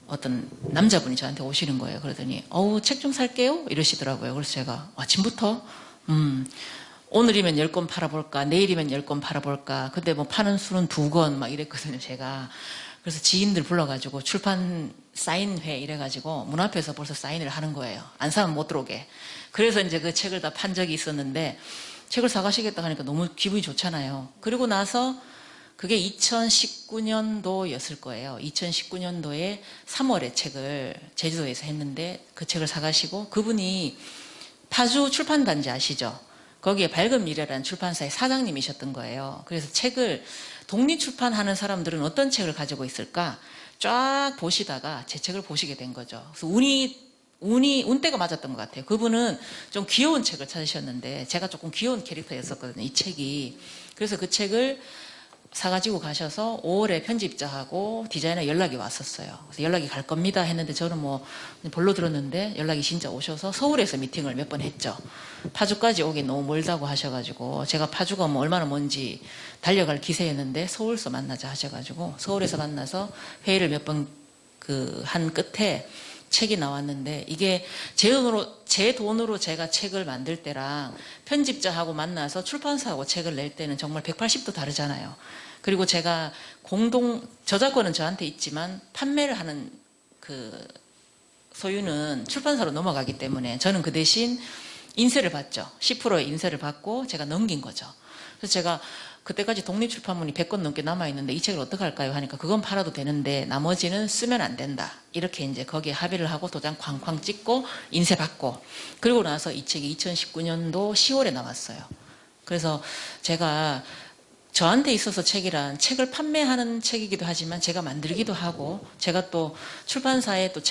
어떤 남자분이 저한테 오시는 거예요. 그러더니 책 좀 살게요 이러시더라고요. 그래서 제가 아침부터 오늘이면 10권 팔아볼까 내일이면 10권 팔아볼까 근데 뭐 파는 수는 2권 막 이랬거든요. 제가 그래서 지인들 불러가지고 출판 사인회 이래가지고 문 앞에서 벌써 사인을 하는 거예요. 안 사면 못 들어오게. 그래서 이제 그 책을 다 판 적이 있었는데 책을 사가시겠다 하니까 너무 기분이 좋잖아요. 그리고 나서 그게 2019년도였을 거예요. 2019년도에 3월에 책을 제주도에서 했는데 그 책을 사가시고 그분이 파주 출판단지 아시죠? 거기에 밝은 미래라는 출판사의 사장님이셨던 거예요. 그래서 책을 독립출판하는 사람들은 어떤 책을 가지고 있을까 쫙 보시다가 제 책을 보시게 된 거죠. 그래서 운때가 맞았던 것 같아요. 그분은 좀 귀여운 책을 찾으셨는데 제가 조금 귀여운 캐릭터였었거든요. 이 책이. 그래서 그 책을 사가지고 가셔서 5월에 편집자하고 디자이너 연락이 왔었어요. 그래서 연락이 갈 겁니다 했는데 저는 뭐 별로 들었는데 연락이 진짜 오셔서 서울에서 미팅을 몇 번 했죠. 파주까지 오기 너무 멀다고 하셔가지고 제가 파주가 뭐 얼마나 먼지 달려갈 기세였는데 서울서 만나자 하셔가지고 서울에서 만나서 회의를 몇 번 한 끝에 책이 나왔는데 이게 제 돈으로 제가 책을 만들 때랑 편집자하고 만나서 출판사하고 책을 낼 때는 정말 180도 다르잖아요. 그리고 제가 저작권은 저한테 있지만 판매를 하는 그 소유는 출판사로 넘어가기 때문에 저는 그 대신 인쇄를 받죠. 10%의 인쇄를 받고 제가 넘긴 거죠. 그래서 제가 그때까지 독립출판물이 100권 넘게 남아있는데 이 책을 어떻게 할까요? 하니까 그건 팔아도 되는데 나머지는 쓰면 안 된다. 이렇게 이제 거기에 합의를 하고 도장 쾅쾅 찍고 인쇄 받고 그리고 나서 이 책이 2019년도 10월에 나왔어요. 그래서 제가 저한테 있어서 책이란 책을 판매하는 책이기도 하지만 제가 만들기도 하고 제가 또 출판사에 또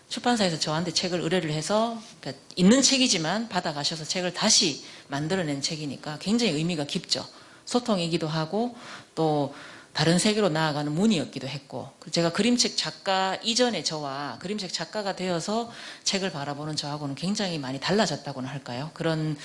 출판사에서 저한테 책을 의뢰를 해서 그러니까 있는 책이지만 받아가셔서 책을 다시 만들어낸 책이니까 굉장히 의미가 깊죠. 소통이기도 하고 또 다른 세계로 나아가는 문이었기도 했고 제가 그림책 작가 이전에 저와 그림책 작가가 되어서 책을 바라보는 저하고는 굉장히 많이 달라졌다고는 할까요? 그런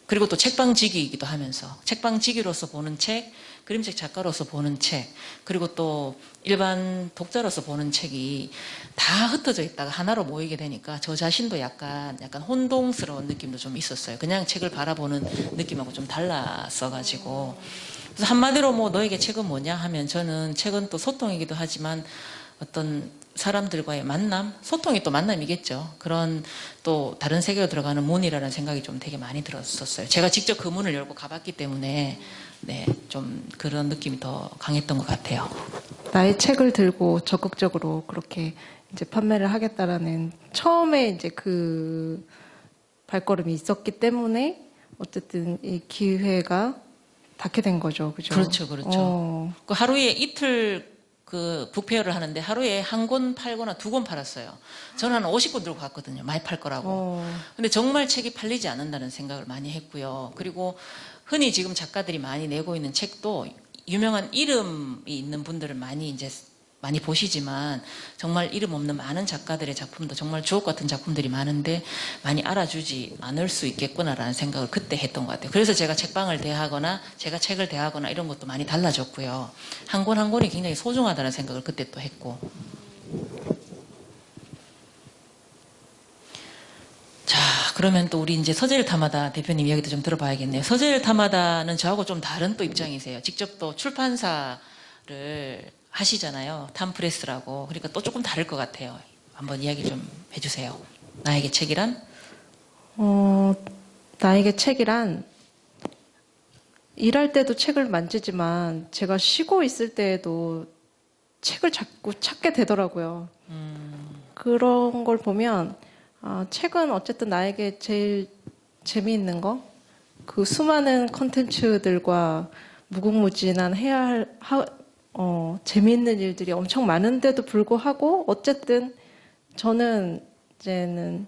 그리고 또 책방지기이기도 하면서 책방지기로서 보는 책, 그림책 작가로서 보는 책, 그리고 또 일반 독자로서 보는 책이 다 흩어져 있다가 하나로 모이게 되니까 저 자신도 약간 혼동스러운 느낌도 좀 있었어요. 그냥 책을 바라보는 느낌하고 좀 달랐어가지고. 그래서 한마디로 뭐 너에게 책은 뭐냐 하면 저는 책은 또 소통이기도 하지만 어떤 사람들과의 만남, 소통이 또 만남이겠죠. 그런 또 다른 세계로 들어가는 문이라는 생각이 좀 되게 많이 들었었어요. 제가 직접 그 문을 열고 가봤기 때문에 네, 좀 그런 느낌이 더 강했던 것 같아요. 나의 책을 들고 적극적으로 그렇게 이제 판매를 하겠다라는 처음에 이제 그 발걸음이 있었기 때문에 어쨌든 이 기회가 닿게 된 거죠. 그죠? 그렇죠, 그렇죠. 그 하루에 이틀 그 북페어를 하는데 하루에 한 권 팔거나 2권 팔았어요. 저는 한 50권 들고 갔거든요. 많이 팔 거라고. 근데 정말 책이 팔리지 않는다는 생각을 많이 했고요. 그리고 흔히 지금 작가들이 많이 내고 있는 책도 유명한 이름이 있는 분들을 많이 보시지만 정말 이름 없는 많은 작가들의 작품도 정말 주옥 같은 작품들이 많은데 많이 알아주지 않을 수 있겠구나라는 생각을 그때 했던 것 같아요. 그래서 제가 책방을 대하거나 제가 책을 대하거나 이런 것도 많이 달라졌고요. 한 권 한 권이 굉장히 소중하다는 생각을 그때 또 했고. 자, 그러면 또 우리 이제 서재일 타마다 대표님 이야기도 좀 들어봐야겠네요. 서재일 타마다는 저하고 좀 다른 또 입장이세요. 직접 또 출판사를 하시잖아요. 탐프레스라고. 그러니까 또 조금 다를 것 같아요. 한번 이야기 좀 해주세요. 나에게 책이란? 나에게 책이란 일할 때도 책을 만지지만 제가 쉬고 있을 때에도 책을 자꾸 찾게 되더라고요. 그런 걸 보면 책은 어쨌든 나에게 제일 재미있는 거, 그 수많은 컨텐츠들과 무궁무진한 재미있는 일들이 엄청 많은데도 불구하고 어쨌든 저는 이제는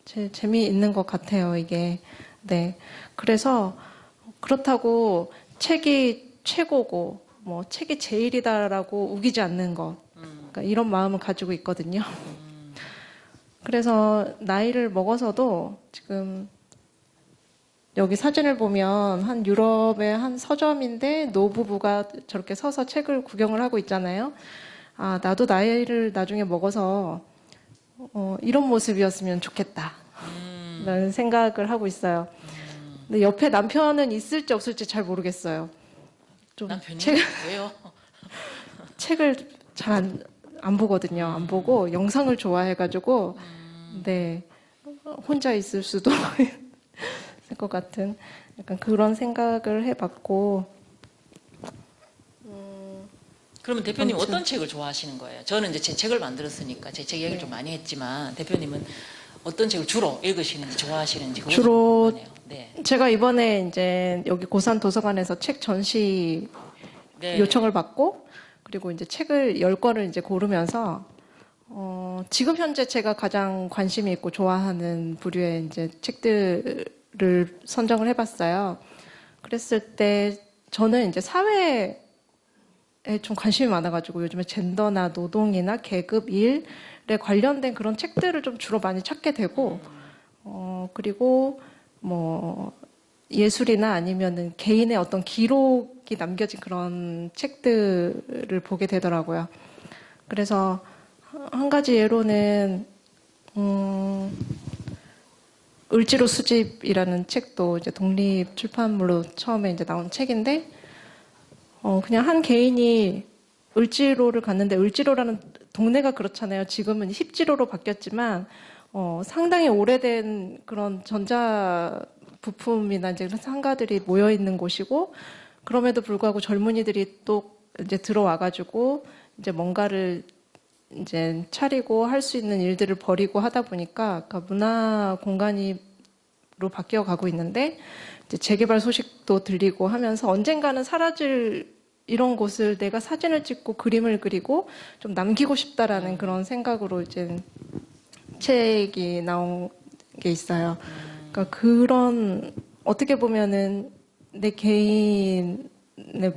제일 재미있는 것 같아요, 이게. 네. 그래서 그렇다고 책이 최고고 뭐 책이 제일이다라고 우기지 않는 것. 그러니까 이런 마음을 가지고 있거든요. 그래서 나이를 먹어서도 지금 여기 사진을 보면 한 유럽의 한 서점인데 노부부가 저렇게 서서 책을 구경을 하고 있잖아요. 아, 나도 나이를 나중에 먹어서 이런 모습이었으면 좋겠다. 라는 생각을 하고 있어요. 근데 옆에 남편은 있을지 없을지 잘 모르겠어요. 좀 남편이? 왜요? 책을 잘 안 보거든요. 안 보고 영상을 좋아해가지고 네 혼자 있을 수도 있을 것 같은 약간 그런 생각을 해봤고. 그러면 대표님 아무튼. 어떤 책을 좋아하시는 거예요? 저는 이제 제 책을 만들었으니까 제 책 이야기를 좀 많이 했지만 대표님은 어떤 책을 주로 읽으시는지 좋아하시는지 그거 주로 궁금하네요. 네. 제가 이번에 이제 여기 고산 도서관에서 책 전시 네. 요청을 받고 그리고 이제 책을 10권을 이제 고르면서 지금 현재 제가 가장 관심이 있고 좋아하는 부류의 이제 책들을 선정을 해봤어요. 그랬을 때 저는 이제 사회에 좀 관심이 많아가지고 요즘에 젠더나 노동이나 계급, 일에 관련된 그런 책들을 좀 주로 많이 찾게 되고 그리고 뭐 예술이나 아니면은 개인의 어떤 기록이 남겨진 그런 책들을 보게 되더라고요. 그래서 한 가지 예로는 을지로 수집이라는 책도 이제 독립 출판물로 처음에 이제 나온 책인데 그냥 한 개인이 을지로를 갔는데 을지로라는 동네가 그렇잖아요. 지금은 힙지로로 바뀌었지만 상당히 오래된 그런 전자 부품이나 이제 그런 상가들이 모여 있는 곳이고, 그럼에도 불구하고 젊은이들이 또 이제 들어와가지고 이제 뭔가를 이제 차리고 할 수 있는 일들을 벌이고 하다 보니까 그러니까 문화 공간으로 바뀌어 가고 있는데, 이제 재개발 소식도 들리고 하면서 언젠가는 사라질 이런 곳을 내가 사진을 찍고 그림을 그리고 좀 남기고 싶다라는 그런 생각으로 이제 책이 나온 게 있어요. 그러니까 그런 어떻게 보면은 내 개인의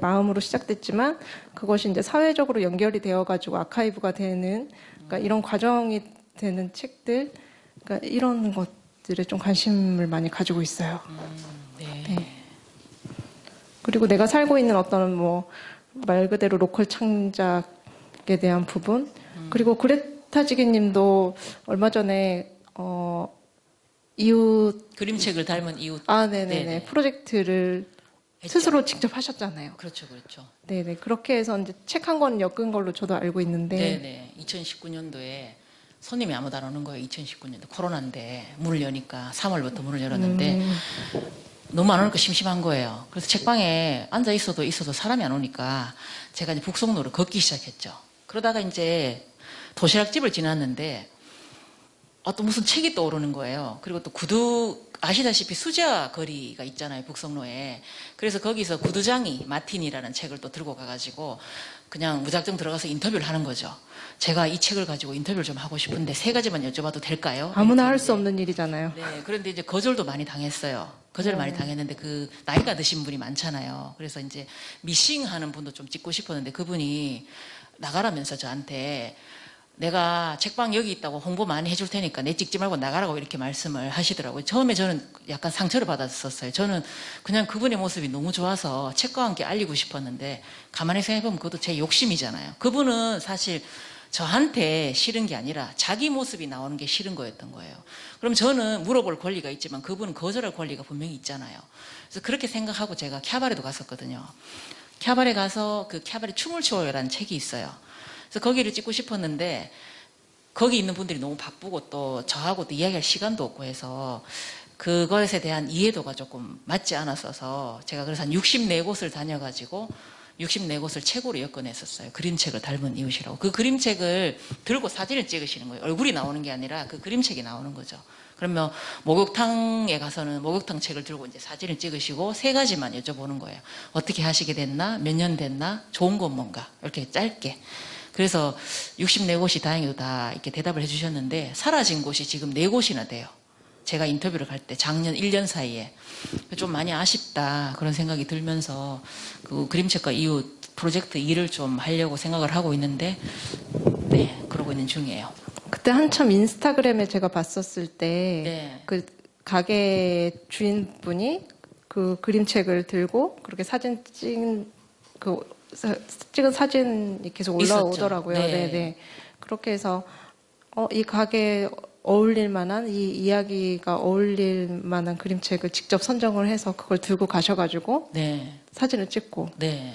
마음으로 시작됐지만 그것이 이제 사회적으로 연결이 되어가지고 아카이브가 되는, 그러니까 이런 과정이 되는 책들, 그러니까 이런 것들에 좀 관심을 많이 가지고 있어요. 네. 네. 그리고 내가 살고 있는 어떤 뭐 말 그대로 로컬 창작에 대한 부분, 그리고 그레타 지기님도 얼마 전에 이웃 그림책을 닮은 이웃. 네네네 네네. 프로젝트를 했죠. 스스로 직접 하셨잖아요. 그렇죠, 그렇죠. 네네 그렇게 해서 이제 책 한 권 엮은 걸로 저도 알고 있는데. 네네. 2019년도에 손님이 아무도 안 오는 거예요. 2019년도 코로나인데 문을 여니까 3월부터 문을 열었는데 너무 안 오니까 심심한 거예요. 그래서 책방에 앉아 있어도 사람이 안 오니까 제가 이제 북송로를 걷기 시작했죠. 그러다가 이제 도시락집을 지났는데 또 무슨 책이 떠오르는 거예요. 그리고 또 구두, 아시다시피 수제화 거리가 있잖아요, 북성로에. 그래서 거기서 구두장이 마틴이라는 책을 또 들고 가가지고 그냥 무작정 들어가서 인터뷰를 하는 거죠. 제가 이 책을 가지고 인터뷰를 좀 하고 싶은데 3가지만 여쭤봐도 될까요? 아무나 할 수 없는 일이잖아요. 네, 그런데 이제 거절도 많이 당했어요. 거절을 많이 당했는데 그 나이가 드신 분이 많잖아요. 그래서 이제 미싱 하는 분도 좀 찍고 싶었는데 그분이 나가라면서 저한테 내가 책방 여기 있다고 홍보 많이 해줄 테니까 내 찍지 말고 나가라고 이렇게 말씀을 하시더라고요. 처음에 저는 약간 상처를 받았었어요. 저는 그냥 그분의 모습이 너무 좋아서 책과 함께 알리고 싶었는데 가만히 생각해보면 그것도 제 욕심이잖아요. 그분은 사실 저한테 싫은 게 아니라 자기 모습이 나오는 게 싫은 거였던 거예요. 그럼 저는 물어볼 권리가 있지만 그분은 거절할 권리가 분명히 있잖아요. 그래서 그렇게 생각하고 제가 캬바레도 갔었거든요. 캬바레 가서 그 캬바레 춤을 춰요라는 책이 있어요. 그래서 거기를 찍고 싶었는데 거기 있는 분들이 너무 바쁘고 또 저하고 또 이야기할 시간도 없고 해서 그것에 대한 이해도가 조금 맞지 않았어서 제가 그래서 한 64곳을 다녀가지고 64곳을 책으로 엮어냈었어요. 그림책을 닮은 이웃이라고. 그 그림책을 들고 사진을 찍으시는 거예요. 얼굴이 나오는 게 아니라 그 그림책이 나오는 거죠. 그러면 목욕탕에 가서는 목욕탕 책을 들고 이제 사진을 찍으시고 3가지만 여쭤보는 거예요. 어떻게 하시게 됐나? 몇 년 됐나? 좋은 건 뭔가? 이렇게 짧게. 그래서 64곳이 다행히도 다 이렇게 대답을 해주셨는데 사라진 곳이 지금 4곳이나 돼요. 제가 인터뷰를 갈 때 작년 1년 사이에 좀 많이 아쉽다 그런 생각이 들면서 그 그림책과 이웃 프로젝트 일을 좀 하려고 생각을 하고 있는데 네 그러고 있는 중이에요. 그때 한참 인스타그램에 제가 봤었을 때 네. 그 가게 주인분이 그 그림책을 들고 그렇게 사진 찍은 사진이 계속 올라오더라고요. 있었죠. 네. 네네. 그렇게 해서 이 가게에 어울릴 만한 이 이야기가 어울릴 만한 그림책을 직접 선정을 해서 그걸 들고 가셔가지고 네. 사진을 찍고 네.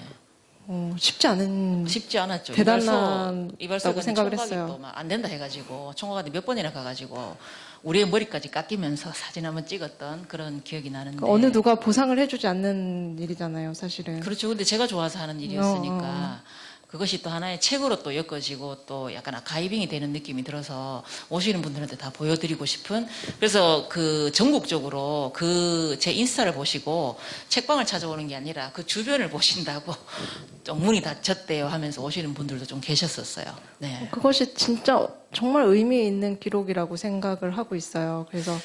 쉽지 않은 쉽지 않았죠. 대단하다고 생각을 총각이 했어요. 또 막 안 된다 해가지고 총각한테 몇 번이나 가가지고 우리의 머리까지 깎이면서 사진 한번 찍었던 그런 기억이 나는데 어느 누가 보상을 해주지 않는 일이잖아요, 사실은. 그렇죠. 근데 제가 좋아서 하는 일이었으니까 그것이 또 하나의 책으로 또 엮어지고 또 약간 아카이빙이 되는 느낌이 들어서 오시는 분들한테 다 보여드리고 싶은 그래서 그 전국적으로 그 제 인스타를 보시고 책방을 찾아오는 게 아니라 그 주변을 보신다고 좀 문이 닫혔대요 하면서 오시는 분들도 좀 계셨었어요. 네. 그것이 진짜 정말 의미 있는 기록이라고 생각을 하고 있어요. 그래서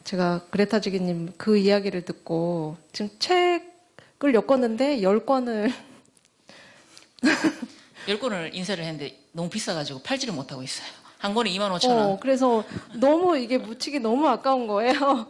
제가 그레타 지기님 그 이야기를 듣고 지금 책을 엮었는데 10권을 10권을 인쇄를 했는데 너무 비싸가지고 팔지를 못하고 있어요. 한 권에 25,000원. 그래서 너무 이게 묻히기 너무 아까운 거예요.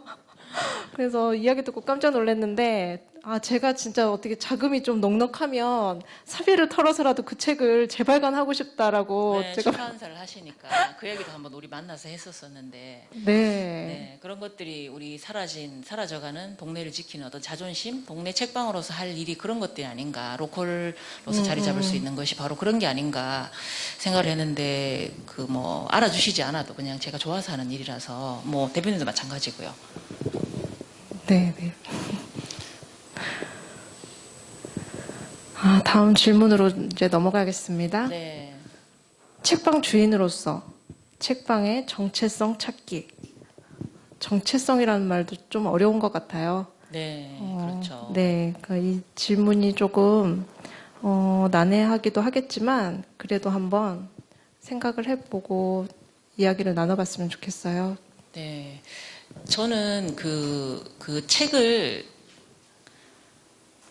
그래서 이야기 듣고 깜짝 놀랐는데 제가 진짜 어떻게 자금이 좀 넉넉하면 사비를 털어서라도 그 책을 재발간하고 싶다라고 네, 제가 출판사를 하시니까 그 얘기도 한번 우리 만나서 했었었는데 네. 네, 그런 것들이 우리 사라져가는 동네를 지키는 어떤 자존심, 동네 책방으로서 할 일이 그런 것들이 아닌가, 로컬로서 자리 잡을 수 있는 것이 바로 그런 게 아닌가 생각을 했는데 그 뭐 알아주시지 않아도 그냥 제가 좋아서 하는 일이라서 뭐 대표님도 마찬가지고요. 네, 네. 다음 질문으로 이제 넘어가겠습니다. 네. 책방 주인으로서 책방의 정체성 찾기. 정체성이라는 말도 좀 어려운 것 같아요. 네, 그렇죠. 네, 그러니까 이 질문이 조금 난해하기도 하겠지만 그래도 한번 생각을 해보고 이야기를 나눠봤으면 좋겠어요. 네. 저는 그 책을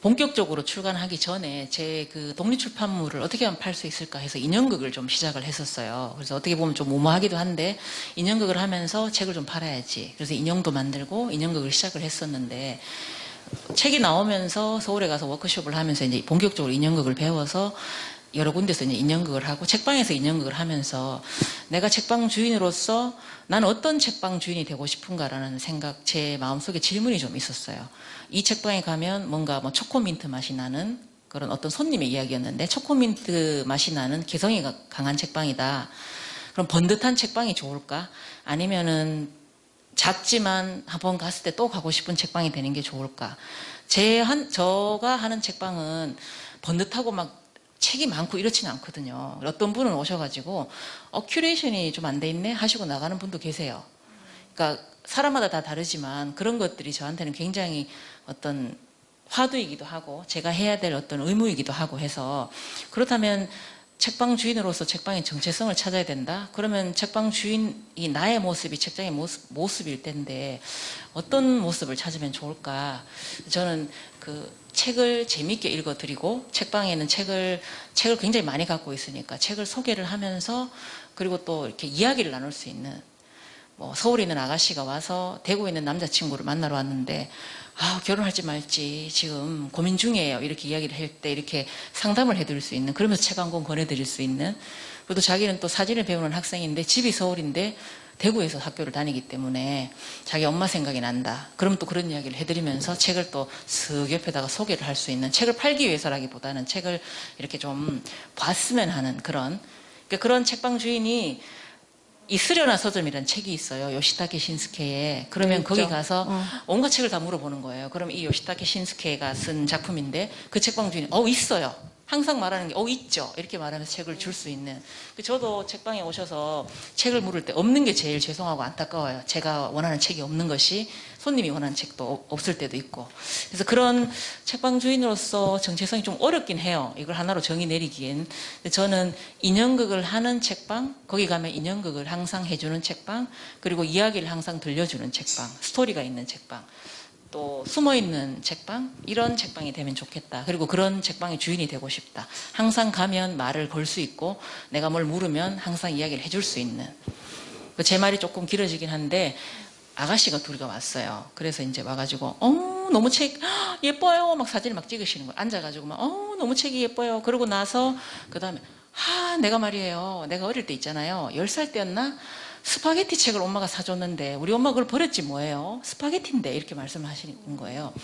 본격적으로 출간하기 전에 제 그 독립출판물을 어떻게 하면 팔 수 있을까 해서 인형극을 좀 시작을 했었어요. 그래서 어떻게 보면 좀 무모하기도 한데 인형극을 하면서 책을 좀 팔아야지. 그래서 인형도 만들고 인형극을 시작을 했었는데 책이 나오면서 서울에 가서 워크숍을 하면서 이제 본격적으로 인형극을 배워서 여러 군데서 이제 인형극을 하고 책방에서 인형극을 하면서 내가 책방 주인으로서 나는 어떤 책방 주인이 되고 싶은가라는 생각, 제 마음속에 질문이 좀 있었어요. 이 책방에 가면 뭔가 뭐 초코민트 맛이 나는 그런 어떤 손님의 이야기였는데 초코민트 맛이 나는 개성이 강한 책방이다. 그럼 번듯한 책방이 좋을까? 아니면은 작지만 한번 갔을 때 또 가고 싶은 책방이 되는 게 좋을까? 저가 하는 책방은 번듯하고 막 책이 많고 이렇지는 않거든요. 어떤 분은 오셔가지고 큐레이션이 좀 안 돼 있네 하시고 나가는 분도 계세요. 그러니까 사람마다 다 다르지만 그런 것들이 저한테는 굉장히 어떤 화두이기도 하고 제가 해야 될 어떤 의무이기도 하고 해서 그렇다면 책방 주인으로서 책방의 정체성을 찾아야 된다? 그러면 책방 주인이 나의 모습이 책장의 모습일 텐데 어떤 모습을 찾으면 좋을까? 저는 그 책을 재미있게 읽어드리고 책방에는 책을 굉장히 많이 갖고 있으니까 책을 소개를 하면서 그리고 또 이렇게 이야기를 나눌 수 있는 뭐 서울에 있는 아가씨가 와서 대구에 있는 남자친구를 만나러 왔는데 결혼할지 말지 지금 고민 중이에요. 이렇게 이야기를 할 때 이렇게 상담을 해드릴 수 있는 그러면서 책 한 권 권해드릴 수 있는 그리고 자기는 또 사진을 배우는 학생인데 집이 서울인데 대구에서 학교를 다니기 때문에 자기 엄마 생각이 난다. 그럼 또 그런 이야기를 해드리면서 책을 또 쓱 옆에다가 소개를 할 수 있는 책을 팔기 위해서라기보다는 책을 이렇게 좀 봤으면 하는 그런 책방 주인이 이스려나 서점이라는 책이 있어요. 요시타케 신스케의. 그러면 네, 거기 있죠. 가서 온갖 책을 다 물어보는 거예요. 그럼 이 요시타케 신스케가 쓴 작품인데 그 책방 주인이 있어요. 항상 말하는 게 있죠. 이렇게 말하면서 책을 줄 수 있는. 저도 책방에 오셔서 책을 물을 때 없는 게 제일 죄송하고 안타까워요. 제가 원하는 책이 없는 것이 손님이 원하는 책도 없을 때도 있고. 그래서 그런 책방 주인으로서 정체성이 좀 어렵긴 해요. 이걸 하나로 정의 내리기엔. 근데 저는 인형극을 하는 책방, 거기 가면 인형극을 항상 해주는 책방, 그리고 이야기를 항상 들려주는 책방, 스토리가 있는 책방. 또 숨어있는 책방 이런 책방이 되면 좋겠다. 그리고 그런 책방의 주인이 되고 싶다. 항상 가면 말을 걸 수 있고 내가 뭘 물으면 항상 이야기를 해줄 수 있는 제 말이 조금 길어지긴 한데 아가씨가 둘이가 왔어요. 그래서 이제 와가지고 너무 책 예뻐요 막 사진을 막 찍으시는 거예요. 앉아가지고 막 너무 책이 예뻐요. 그러고 나서 그 다음에 내가 말이에요. 내가 어릴 때 있잖아요. 10살 때였나? 스파게티 책을 엄마가 사줬는데 우리 엄마가 그걸 버렸지 뭐예요. 스파게티인데 이렇게 말씀을 하시는 거예요.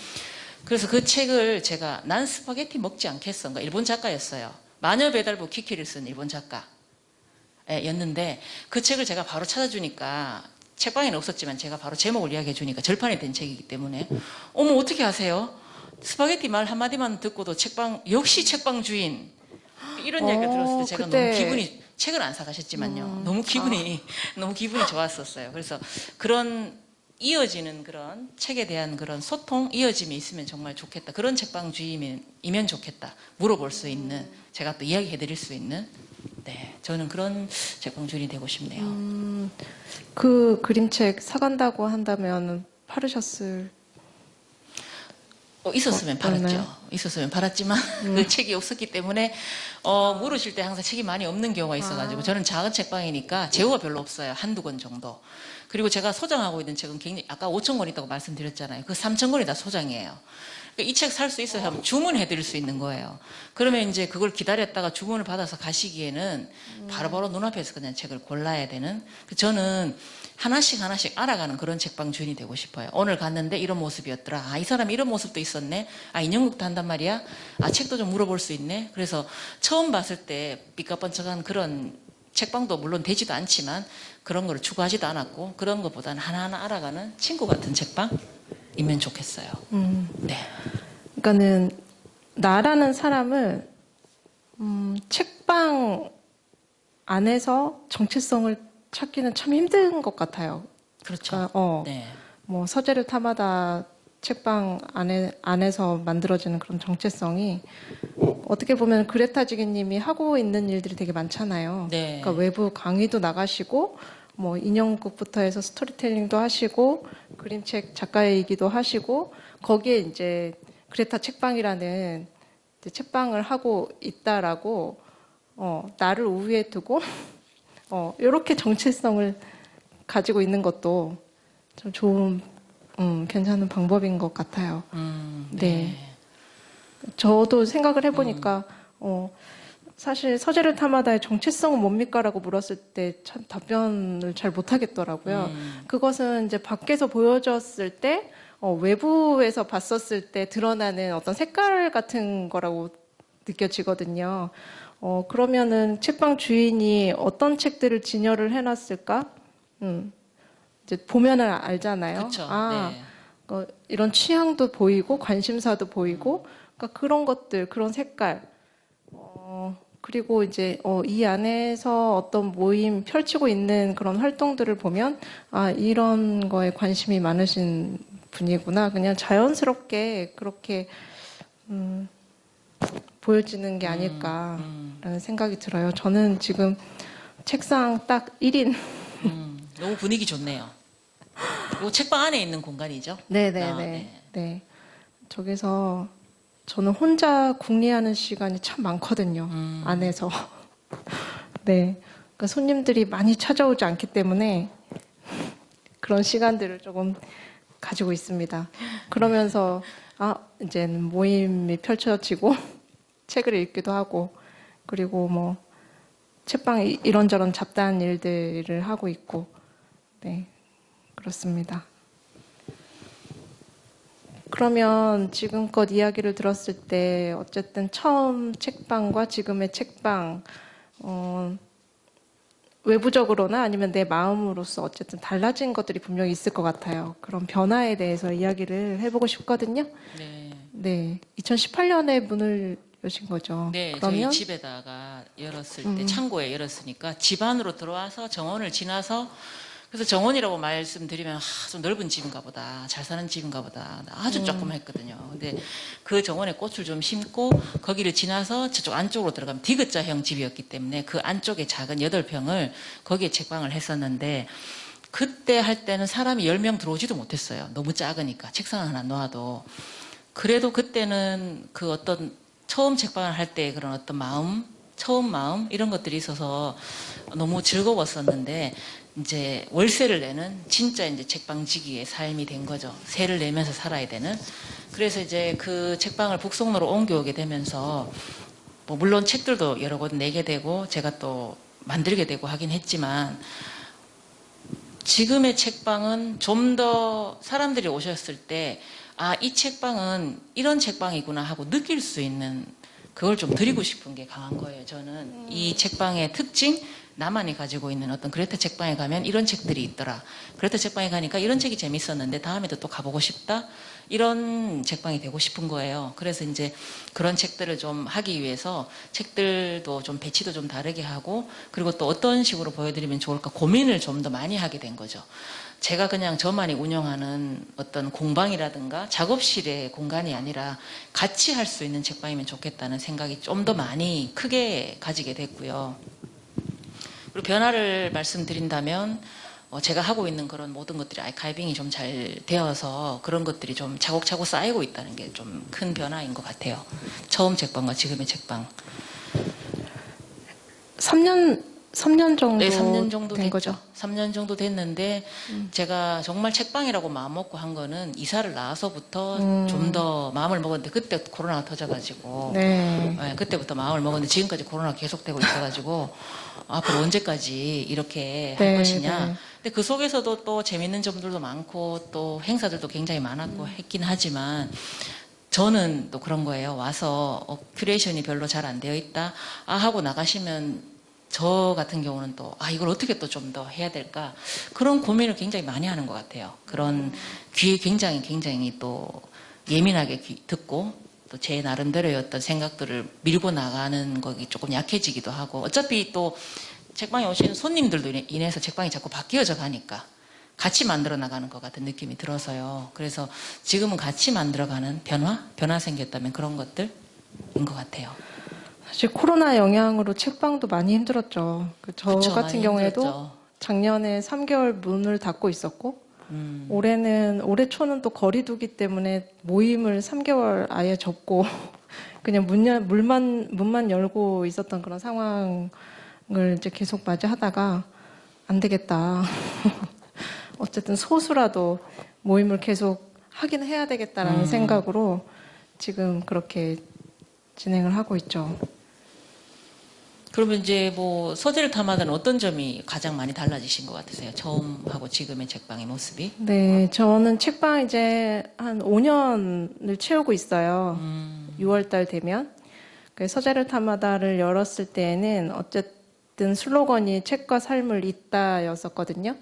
그래서 그 책을 제가 난 스파게티 먹지 않겠어. 그러니까 일본 작가였어요. 마녀배달부 키키를 쓴 일본 작가였는데 그 책을 제가 바로 찾아주니까 책방에는 없었지만 제가 바로 제목을 이야기해 주니까 절판이 된 책이기 때문에 어머 어떻게 아세요? 스파게티 말 한마디만 듣고도 역시 책방 주인 이런 이야기를 들었을 때 제가 너무 기분이 책을 안 사가셨지만요. 너무 기분이 좋았었어요. 그래서 그런 이어지는 그런 책에 대한 그런 소통, 이어짐이 있으면 정말 좋겠다. 그런 책방 주인이면 좋겠다. 물어볼 수 있는, 제가 또 이야기해드릴 수 있는. 네, 저는 그런 책방 주인이 되고 싶네요. 그 그림책 사간다고 한다면 팔으셨을 있었으면 팔았죠. 맞나요? 있었으면 팔았지만 그 책이 없었기 때문에 물으실 때 항상 책이 많이 없는 경우가 있어가지고 저는 작은 책방이니까 재고가 별로 없어요. 한두 권 정도. 그리고 제가 소장하고 있는 책은 굉장히 아까 5,000권 있다고 말씀드렸잖아요. 그 3,000권이 다 소장이에요. 이 책 살 수 있어요 하면 주문해 드릴 수 있는 거예요. 그러면 이제 그걸 기다렸다가 주문을 받아서 가시기에는 바로바로 눈앞에서 그냥 책을 골라야 되는, 저는 하나씩 하나씩 알아가는 그런 책방 주인이 되고 싶어요. 오늘 갔는데 이런 모습이었더라. 아, 이 사람이 이런 모습도 있었네. 아, 인형극도 한단 말이야. 아, 책도 좀 물어볼 수 있네. 그래서 처음 봤을 때 삐까번쩍한 그런 책방도 물론 되지도 않지만 그런 걸 추구하지도 않았고, 그런 것보다는 하나하나 알아가는 친구 같은 책방이면 좋겠어요. 네. 그러니까는 나라는 사람을 책방 안에서 정체성을 찾기는 참 힘든 것 같아요. 그렇죠. 그러니까 네. 뭐 서재를 타마다 책방 안에서 만들어지는 그런 정체성이 어떻게 보면 그레타 지기님이 하고 있는 일들이 되게 많잖아요. 네. 그러니까 외부 강의도 나가시고 뭐 인형극부터 해서 스토리텔링도 하시고 그림책 작가이기도 하시고 거기에 이제 그레타 책방이라는 이제 책방을 하고 있다라고 나를 우위에 두고 이렇게 정체성을 가지고 있는 것도 좀 좋은 괜찮은 방법인 것 같아요. 네. 저도 생각을 해보니까 사실 서재를 타마다의 정체성은 뭡니까라고 물었을 때 참 답변을 잘 못하겠더라고요. 그것은 이제 밖에서 보여졌을 때 외부에서 봤었을 때 드러나는 어떤 색깔 같은 거라고 느껴지거든요. 그러면은 책방 주인이 어떤 책들을 진열을 해놨을까? 이제 보면은 알잖아요. 그렇죠. 아, 네. 이런 취향도 보이고 관심사도 보이고, 그러니까 그런 것들, 그런 색깔. 그리고 이제 이 안에서 어떤 모임 펼치고 있는 그런 활동들을 보면 아, 이런 거에 관심이 많으신 분이구나. 그냥 자연스럽게 그렇게 보여지는 게 아닐까라는 생각이 들어요. 저는 지금 책상 딱 1인. 너무 분위기 좋네요. 이 책방 안에 있는 공간이죠? 네네네. 아, 네. 네. 저기서 저는 혼자 궁리하는 시간이 참 많거든요. 안에서. 네. 그러니까 손님들이 많이 찾아오지 않기 때문에 그런 시간들을 조금 가지고 있습니다. 그러면서 이제 모임이 펼쳐지고 책을 읽기도 하고 그리고 뭐 책방 이런저런 잡다한 일들을 하고 있고 네. 그렇습니다. 그러면 지금껏 이야기를 들었을 때 어쨌든 처음 책방과 지금의 책방 외부적으로나 아니면 내 마음으로서 어쨌든 달라진 것들이 분명히 있을 것 같아요. 그런 변화에 대해서 이야기를 해보고 싶거든요. 네. 네, 2018년에 문을 여신 거죠. 네, 그러면 저희 집에다가 열었을 때 창고에 열었으니까 집 안으로 들어와서 정원을 지나서, 그래서 정원이라고 말씀드리면 좀 넓은 집인가 보다, 잘 사는 집인가 보다, 아주 조금 했거든요. 근데 그 정원에 꽃을 좀 심고 거기를 지나서 저쪽 안쪽으로 들어가면 디귿자형 집이었기 때문에 그 안쪽에 작은 8평을 거기에 책방을 했었는데, 그때 할 때는 사람이 10명 들어오지도 못했어요. 너무 작으니까 책상 하나 놓아도. 그래도 그때는 그 어떤 처음 책방을 할 때 그런 어떤 마음, 처음 마음 이런 것들이 있어서 너무 즐거웠었는데, 이제 월세를 내는 진짜 이제 책방지기의 삶이 된 거죠. 세를 내면서 살아야 되는. 그래서 이제 그 책방을 북송로로 옮겨오게 되면서 뭐 물론 책들도 여러 권 내게 되고 제가 또 만들게 되고 하긴 했지만, 지금의 책방은 좀 더 사람들이 오셨을 때 아, 이 책방은 이런 책방이구나 하고 느낄 수 있는 그걸 좀 드리고 싶은 게 강한 거예요. 저는 이 책방의 특징, 나만이 가지고 있는 어떤 그레타 책방에 가면 이런 책들이 있더라. 그레타 책방에 가니까 이런 책이 재밌었는데 다음에도 또 가보고 싶다. 이런 책방이 되고 싶은 거예요. 그래서 이제 그런 책들을 좀 하기 위해서 책들도 좀 배치도 좀 다르게 하고, 그리고 또 어떤 식으로 보여드리면 좋을까 고민을 좀 더 많이 하게 된 거죠. 제가 그냥 저만이 운영하는 어떤 공방이라든가 작업실의 공간이 아니라 같이 할 수 있는 책방이면 좋겠다는 생각이 좀 더 많이 크게 가지게 됐고요. 그리고 변화를 말씀드린다면 제가 하고 있는 그런 모든 것들이 아이카이빙이 좀 잘 되어서 그런 것들이 좀 차곡차곡 쌓이고 있다는 게 좀 큰 변화인 것 같아요. 처음 책방과 지금의 책방. 3년 3년 정도 네, 3년 정도 된 됐죠. 거죠. 3년 정도 됐는데 제가 정말 책방이라고 마음 먹고 한 거는 이사를 나와서부터 좀 더 마음을 먹었는데 그때 코로나가 터져가지고 네. 네, 그때부터 마음을 먹었는데 지금까지 코로나가 계속되고 있어가지고 앞으로 언제까지 이렇게 할 네, 것이냐. 네. 근데 그 속에서도 또 재밌는 점들도 많고 또 행사들도 굉장히 많았고 했긴 하지만 저는 또 그런 거예요. 와서 큐레이션이 별로 잘 안 되어 있다. 하고 나가시면 저 같은 경우는 또 이걸 어떻게 또 좀 더 해야 될까 그런 고민을 굉장히 많이 하는 것 같아요. 그런 귀에 굉장히 또 예민하게 듣고 또 제 나름대로의 어떤 생각들을 밀고 나가는 거기 조금 약해지기도 하고 어차피 또 책방에 오시는 손님들도 인해서 책방이 자꾸 바뀌어져 가니까 같이 만들어 나가는 것 같은 느낌이 들어서요. 그래서 지금은 같이 만들어가는 변화 생겼다면 그런 것들인 것 같아요. 사실 코로나 영향으로 책방도 많이 힘들었죠. 저 그쵸, 같은 많이 경우에도 힘들었죠. 작년에 3개월 문을 닫고 있었고, 올해 초는 또 거리두기 때문에 모임을 3개월 아예 접고, 그냥 문만 열고 있었던 그런 상황을 이제 계속 맞이하다가, 안 되겠다. 어쨌든 소수라도 모임을 계속 하긴 해야 되겠다라는 생각으로 지금 그렇게 진행을 하고 있죠. 그러면 이제 뭐 소재를 탐하다는 어떤 점이 가장 많이 달라지신 것 같으세요? 처음하고 지금의 책방의 모습이? 네, 저는 책방 이제 한 5년을 채우고 있어요. 6월 달 되면. 그 서재를 탐하다를 열었을 때에는 어쨌든 슬로건이 책과 삶을 잇다였었거든요.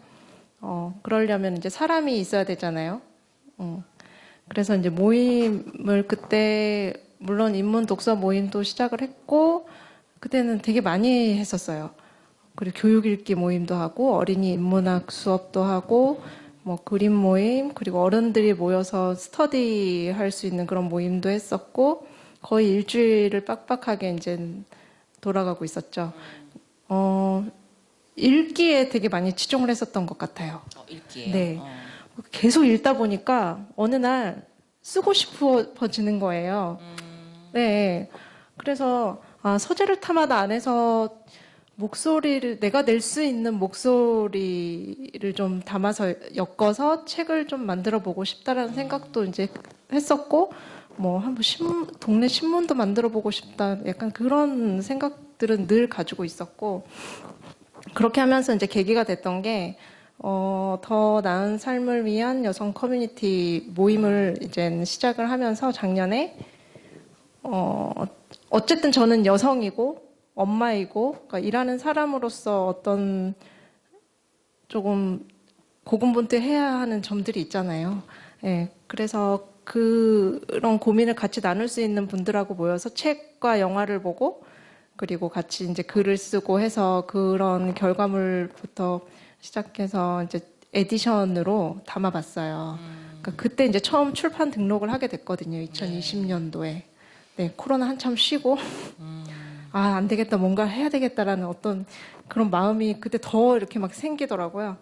그러려면 이제 사람이 있어야 되잖아요. 그래서 이제 모임을 그때 물론 인문 독서 모임도 시작을 했고 그때는 되게 많이 했었어요. 그리고 교육 읽기 모임도 하고 어린이 인문학 수업도 하고 뭐 그림 모임 그리고 어른들이 모여서 스터디 할 수 있는 그런 모임도 했었고 거의 일주일을 빡빡하게 이제 돌아가고 있었죠. 읽기에 되게 많이 치중을 했었던 것 같아요. 읽기예요. 네. 계속 읽다 보니까 어느 날 쓰고 싶어지는 거예요. 네. 그래서 서재를 탐하다 안에서 목소리를 내가 낼 수 있는 목소리를 좀 담아서 엮어서 책을 좀 만들어 보고 싶다라는 생각도 이제 했었고 뭐 한번 동네 신문도 만들어 보고 싶다 약간 그런 생각들은 늘 가지고 있었고 그렇게 하면서 이제 계기가 됐던 게 더 나은 삶을 위한 여성 커뮤니티 모임을 이제 시작을 하면서 작년에 어쨌든 저는 여성이고 엄마이고 그러니까 일하는 사람으로서 어떤 조금 고군분투해야 하는 점들이 있잖아요. 예, 그래서 그런 고민을 같이 나눌 수 있는 분들하고 모여서 책과 영화를 보고 그리고 같이 이제 글을 쓰고 해서 그런 결과물부터 시작해서 이제 에디션으로 담아봤어요. 그러니까 그때 이제 처음 출판 등록을 하게 됐거든요. 2020년도에. 네, 코로나 한참 쉬고 안 되겠다, 뭔가 해야 되겠다라는 어떤 그런 마음이 그때 더 이렇게 막 생기더라고요.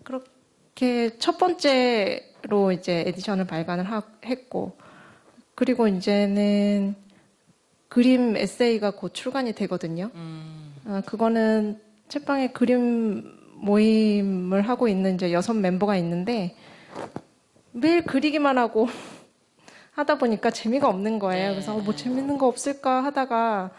그렇게 첫 번째로 이제 에디션을 발간을 했고, 그리고 이제는 그림 에세이가 곧 출간이 되거든요. 그거는 책방에 그림 모임을 하고 있는 이제 6멤버가 있는데, 매일 그리기만 하고, 하다 보니까 재미가 없는 거예요. 그래서 뭐 재밌는 거 없을까 하다가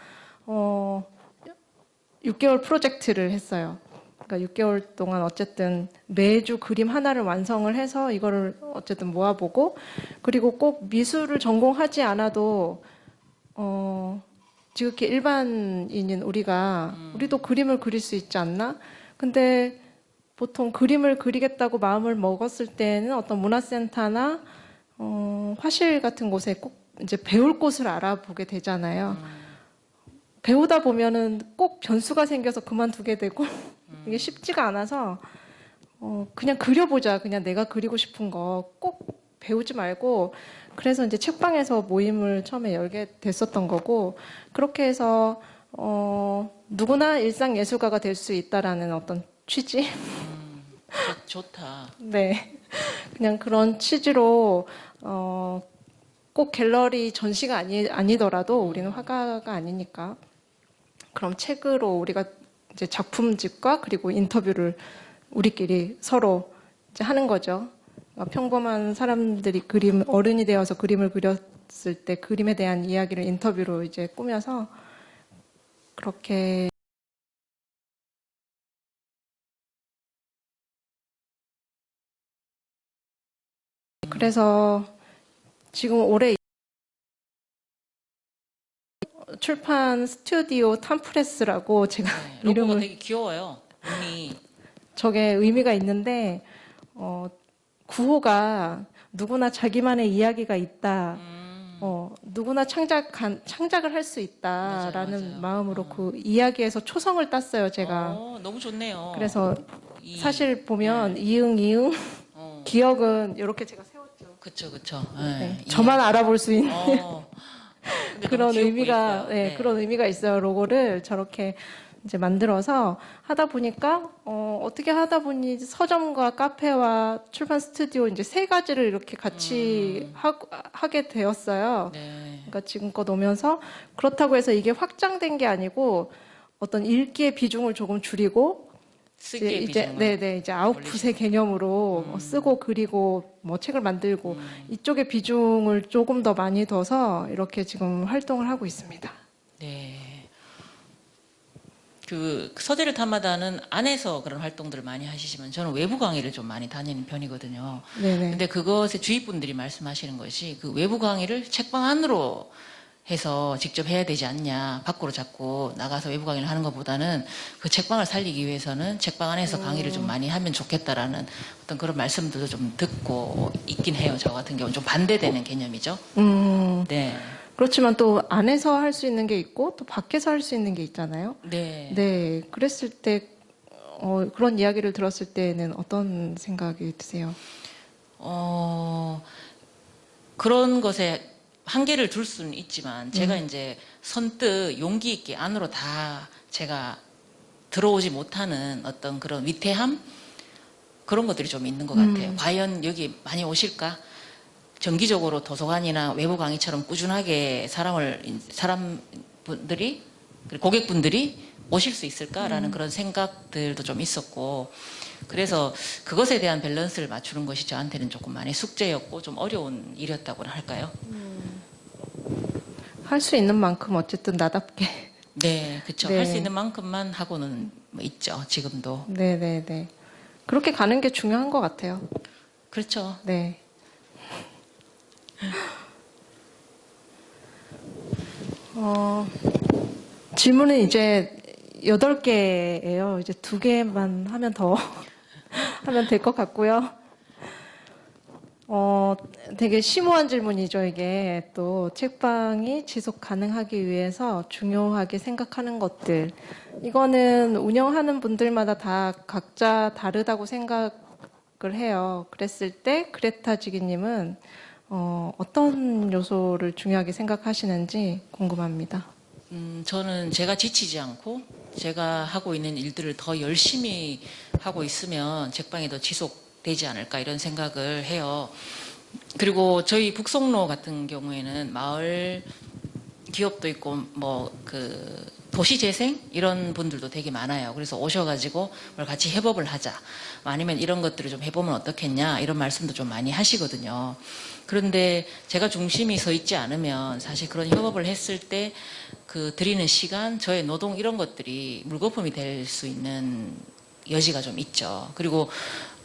6개월 프로젝트를 했어요. 그러니까 6개월 동안 어쨌든 매주 그림 하나를 완성을 해서 이거를 어쨌든 모아보고 그리고 꼭 미술을 전공하지 않아도 지극히 일반인인 우리도 그림을 그릴 수 있지 않나? 근데 보통 그림을 그리겠다고 마음을 먹었을 때는 어떤 문화센터나 화실 같은 곳에 꼭 이제 배울 곳을 알아보게 되잖아요. 배우다 보면은 꼭 변수가 생겨서 그만두게 되고 이게 쉽지가 않아서 그냥 그려보자. 그냥 내가 그리고 싶은 거 꼭 배우지 말고 그래서 이제 책방에서 모임을 처음에 열게 됐었던 거고 그렇게 해서 누구나 일상 예술가가 될 수 있다라는 어떤 취지. 좋다. 네. 그냥 그런 취지로 꼭 갤러리 전시가 아니더라도 우리는 화가가 아니니까 그럼 책으로 우리가 이제 작품집과 그리고 인터뷰를 우리끼리 서로 이제 하는 거죠. 평범한 사람들이 어른이 되어서 그림을 그렸을 때 그림에 대한 이야기를 인터뷰로 이제 꾸며서 그렇게 그래서 지금 올해 출판 스튜디오 탐프레스라고 제가 네, 로고가 이름을 되게 귀여워요. 이미 저게 의미가 있는데 구호가 누구나 자기만의 이야기가 있다. 누구나 창작을 할 수 있다라는 맞아요. 마음으로 그 이야기에서 초성을 땄어요, 제가. 너무 좋네요. 그래서 사실 보면 네. 이응 어, 기억은 이렇게 제가 세웠죠. 그쵸. 네, 네, 저만 알아볼 수 있는 근데 너무 그런 귀엽고 의미가 예뻐요. 네, 그런 의미가 있어요. 로고를 저렇게 이제 만들어서 하다 보니까 어떻게 하다 보니 서점과 카페와 출판 스튜디오 이제 세 가지를 이렇게 같이 하게 되었어요. 네. 그러니까 지금껏 오면서 그렇다고 해서 이게 확장된 게 아니고 어떤 읽기의 비중을 조금 줄이고 쓰기의 이제 비중을 네네 이제 아웃풋의 개념으로 쓰고 그리고 뭐 책을 만들고 이쪽의 비중을 조금 더 많이 둬서 이렇게 지금 활동을 하고 있습니다. 네. 그 서재를 탐하다는 안에서 그런 활동들을 많이 하시지만 저는 외부 강의를 좀 많이 다니는 편이거든요. 네네. 근데 그것에 주위분들이 말씀하시는 것이 그 외부 강의를 책방 안으로 해서 직접 해야 되지 않냐. 밖으로 자꾸 나가서 외부 강의를 하는 것보다는 그 책방을 살리기 위해서는 책방 안에서 강의를 좀 많이 하면 좋겠다라는 어떤 그런 말씀들도 좀 듣고 있긴 해요. 저 같은 경우는 좀 반대되는 개념이죠. 네. 그렇지만 또 안에서 할 수 있는 게 있고 또 밖에서 할 수 있는 게 있잖아요. 네. 네, 그랬을 때 그런 이야기를 들었을 때는 어떤 생각이 드세요? 그런 것에 한계를 둘 수는 있지만 제가 이제 선뜻 용기 있게 안으로 다 제가 들어오지 못하는 어떤 그런 위태함 그런 것들이 좀 있는 것 같아요. 과연 여기 많이 오실까? 정기적으로 도서관이나 외부 강의처럼 꾸준하게 사람분들이 고객분들이 오실 수 있을까라는 그런 생각들도 좀 있었고 그래서 그것에 대한 밸런스를 맞추는 것이 저한테는 조금 많이 숙제였고 좀 어려운 일이었다고나 할까요? 할 수 있는 만큼 어쨌든 나답게. 네, 그렇죠. 네. 할 수 있는 만큼만 하고는 뭐 있죠. 지금도. 네네네. 그렇게 가는 게 중요한 것 같아요. 그렇죠. 네. 질문은 이제 8개예요. 이제 2개만 하면 더 하면 될 것 같고요. 되게 심오한 질문이죠, 이게. 또 책방이 지속 가능하기 위해서 중요하게 생각하는 것들. 이거는 운영하는 분들마다 다 각자 다르다고 생각을 해요. 그랬을 때 그레타 지기님은 어떤 요소를 중요하게 생각하시는지 궁금합니다. 저는 제가 지치지 않고 제가 하고 있는 일들을 더 열심히 하고 있으면 책방이 더 지속되지 않을까 이런 생각을 해요. 그리고 저희 북송로 같은 경우에는 마을 기업도 있고 뭐 그 도시재생 이런 분들도 되게 많아요. 그래서 오셔가지고 뭘 같이 협업을 하자. 아니면 이런 것들을 좀 해보면 어떻겠냐 이런 말씀도 좀 많이 하시거든요. 그런데 제가 중심이 서 있지 않으면 사실 그런 협업을 했을 때 그 드리는 시간, 저의 노동 이런 것들이 물거품이 될 수 있는 여지가 좀 있죠. 그리고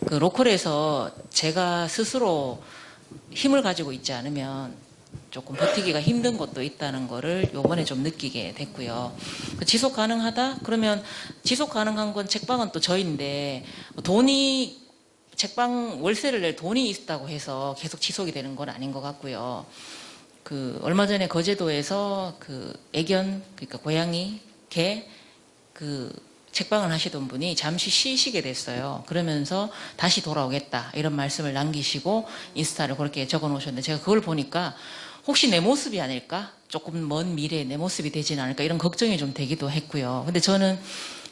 그 로컬에서 제가 스스로 힘을 가지고 있지 않으면 조금 버티기가 힘든 것도 있다는 거를 요번에 좀 느끼게 됐고요. 지속 가능하다? 그러면 지속 가능한 건 책방은 또 저인데 돈이 책방 월세를 낼 돈이 있다고 해서 계속 지속이 되는 건 아닌 것 같고요. 그 얼마 전에 거제도에서 그 애견 그러니까 고양이 개 그 책방을 하시던 분이 잠시 쉬시게 됐어요. 그러면서 다시 돌아오겠다 이런 말씀을 남기시고 인스타를 그렇게 적어 놓으셨는데 제가 그걸 보니까 혹시 내 모습이 아닐까? 조금 먼 미래에 내 모습이 되지는 않을까? 이런 걱정이 좀 되기도 했고요. 근데 저는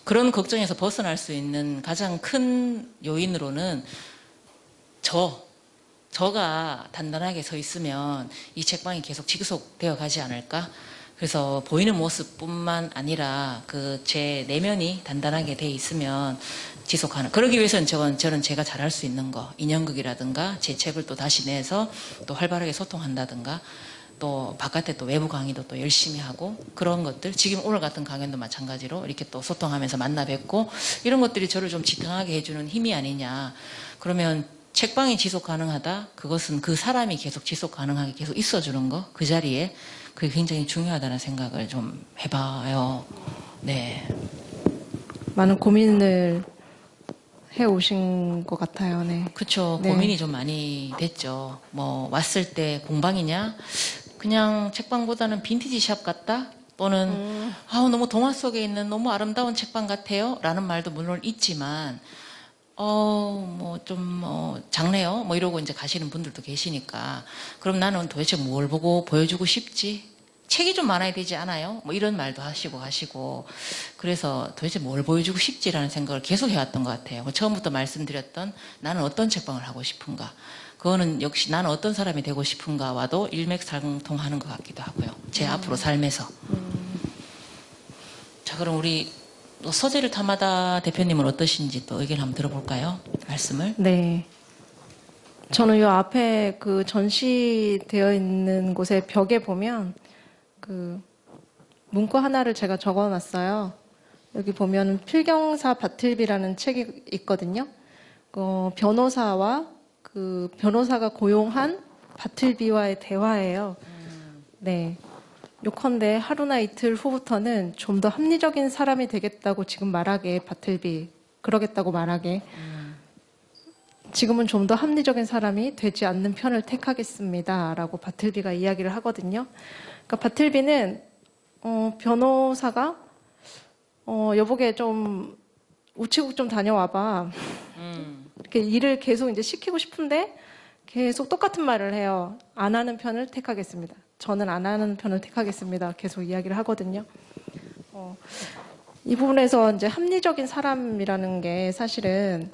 그런 걱정에서 벗어날 수 있는 가장 큰 요인으로는 저가 단단하게 서 있으면 이 책방이 계속 지속되어 가지 않을까? 그래서 보이는 모습뿐만 아니라 그 제 내면이 단단하게 돼 있으면 지속하는. 그러기 위해서는 저는 제가 잘할 수 있는 거, 인형극이라든가 제 책을 또 다시 내서 또 활발하게 소통한다든가 또 바깥에 또 외부 강의도 또 열심히 하고 그런 것들, 지금 오늘 같은 강연도 마찬가지로 이렇게 또 소통하면서 만나 뵙고 이런 것들이 저를 좀 지탱하게 해주는 힘이 아니냐. 그러면 책방이 지속 가능하다? 그것은 그 사람이 계속 지속 가능하게 계속 있어주는 거, 그 자리에 그게 굉장히 중요하다는 생각을 좀 해봐요. 네. 많은 고민을 해 오신 것 같아요. 네. 그쵸. 네. 고민이 좀 많이 됐죠. 뭐 왔을 때 공방이냐? 그냥 책방보다는 빈티지 샵 같다? 또는 너무 동화 속에 있는 너무 아름다운 책방 같아요? 라는 말도 물론 있지만 작네요. 뭐 이러고 이제 가시는 분들도 계시니까. 그럼 나는 도대체 뭘 보고 보여주고 싶지? 책이 좀 많아야 되지 않아요? 뭐 이런 말도 하시고 가시고. 그래서 도대체 뭘 보여주고 싶지라는 생각을 계속 해왔던 것 같아요. 처음부터 말씀드렸던 나는 어떤 책방을 하고 싶은가. 그거는 역시 나는 어떤 사람이 되고 싶은가와도 일맥상통하는 것 같기도 하고요. 제 앞으로 삶에서. 자, 그럼 우리 서재를 탐하다 대표님은 어떠신지 또 의견 한번 들어볼까요? 말씀을. 네. 저는 요 앞에 그 전시되어 있는 곳에 벽에 보면 그 문구 하나를 제가 적어놨어요. 여기 보면 필경사 바틀비라는 책이 있거든요. 변호사와 그 변호사가 고용한 바틀비와의 대화예요. 네. 요컨대 하루나 이틀 후부터는 좀 더 합리적인 사람이 되겠다고 지금 말하게, 바틀비 그러겠다고 말하게, 지금은 좀 더 합리적인 사람이 되지 않는 편을 택하겠습니다 라고 바틀비가 이야기를 하거든요. 그러니까 바틀비는 변호사가 여보게 좀 우체국 좀 다녀와봐, 이렇게 일을 계속 이제 시키고 싶은데 계속 똑같은 말을 해요. 안 하는 편을 택하겠습니다. 저는 안 하는 편을 택하겠습니다. 계속 이야기를 하거든요. 이 부분에서 이제 합리적인 사람이라는 게 사실은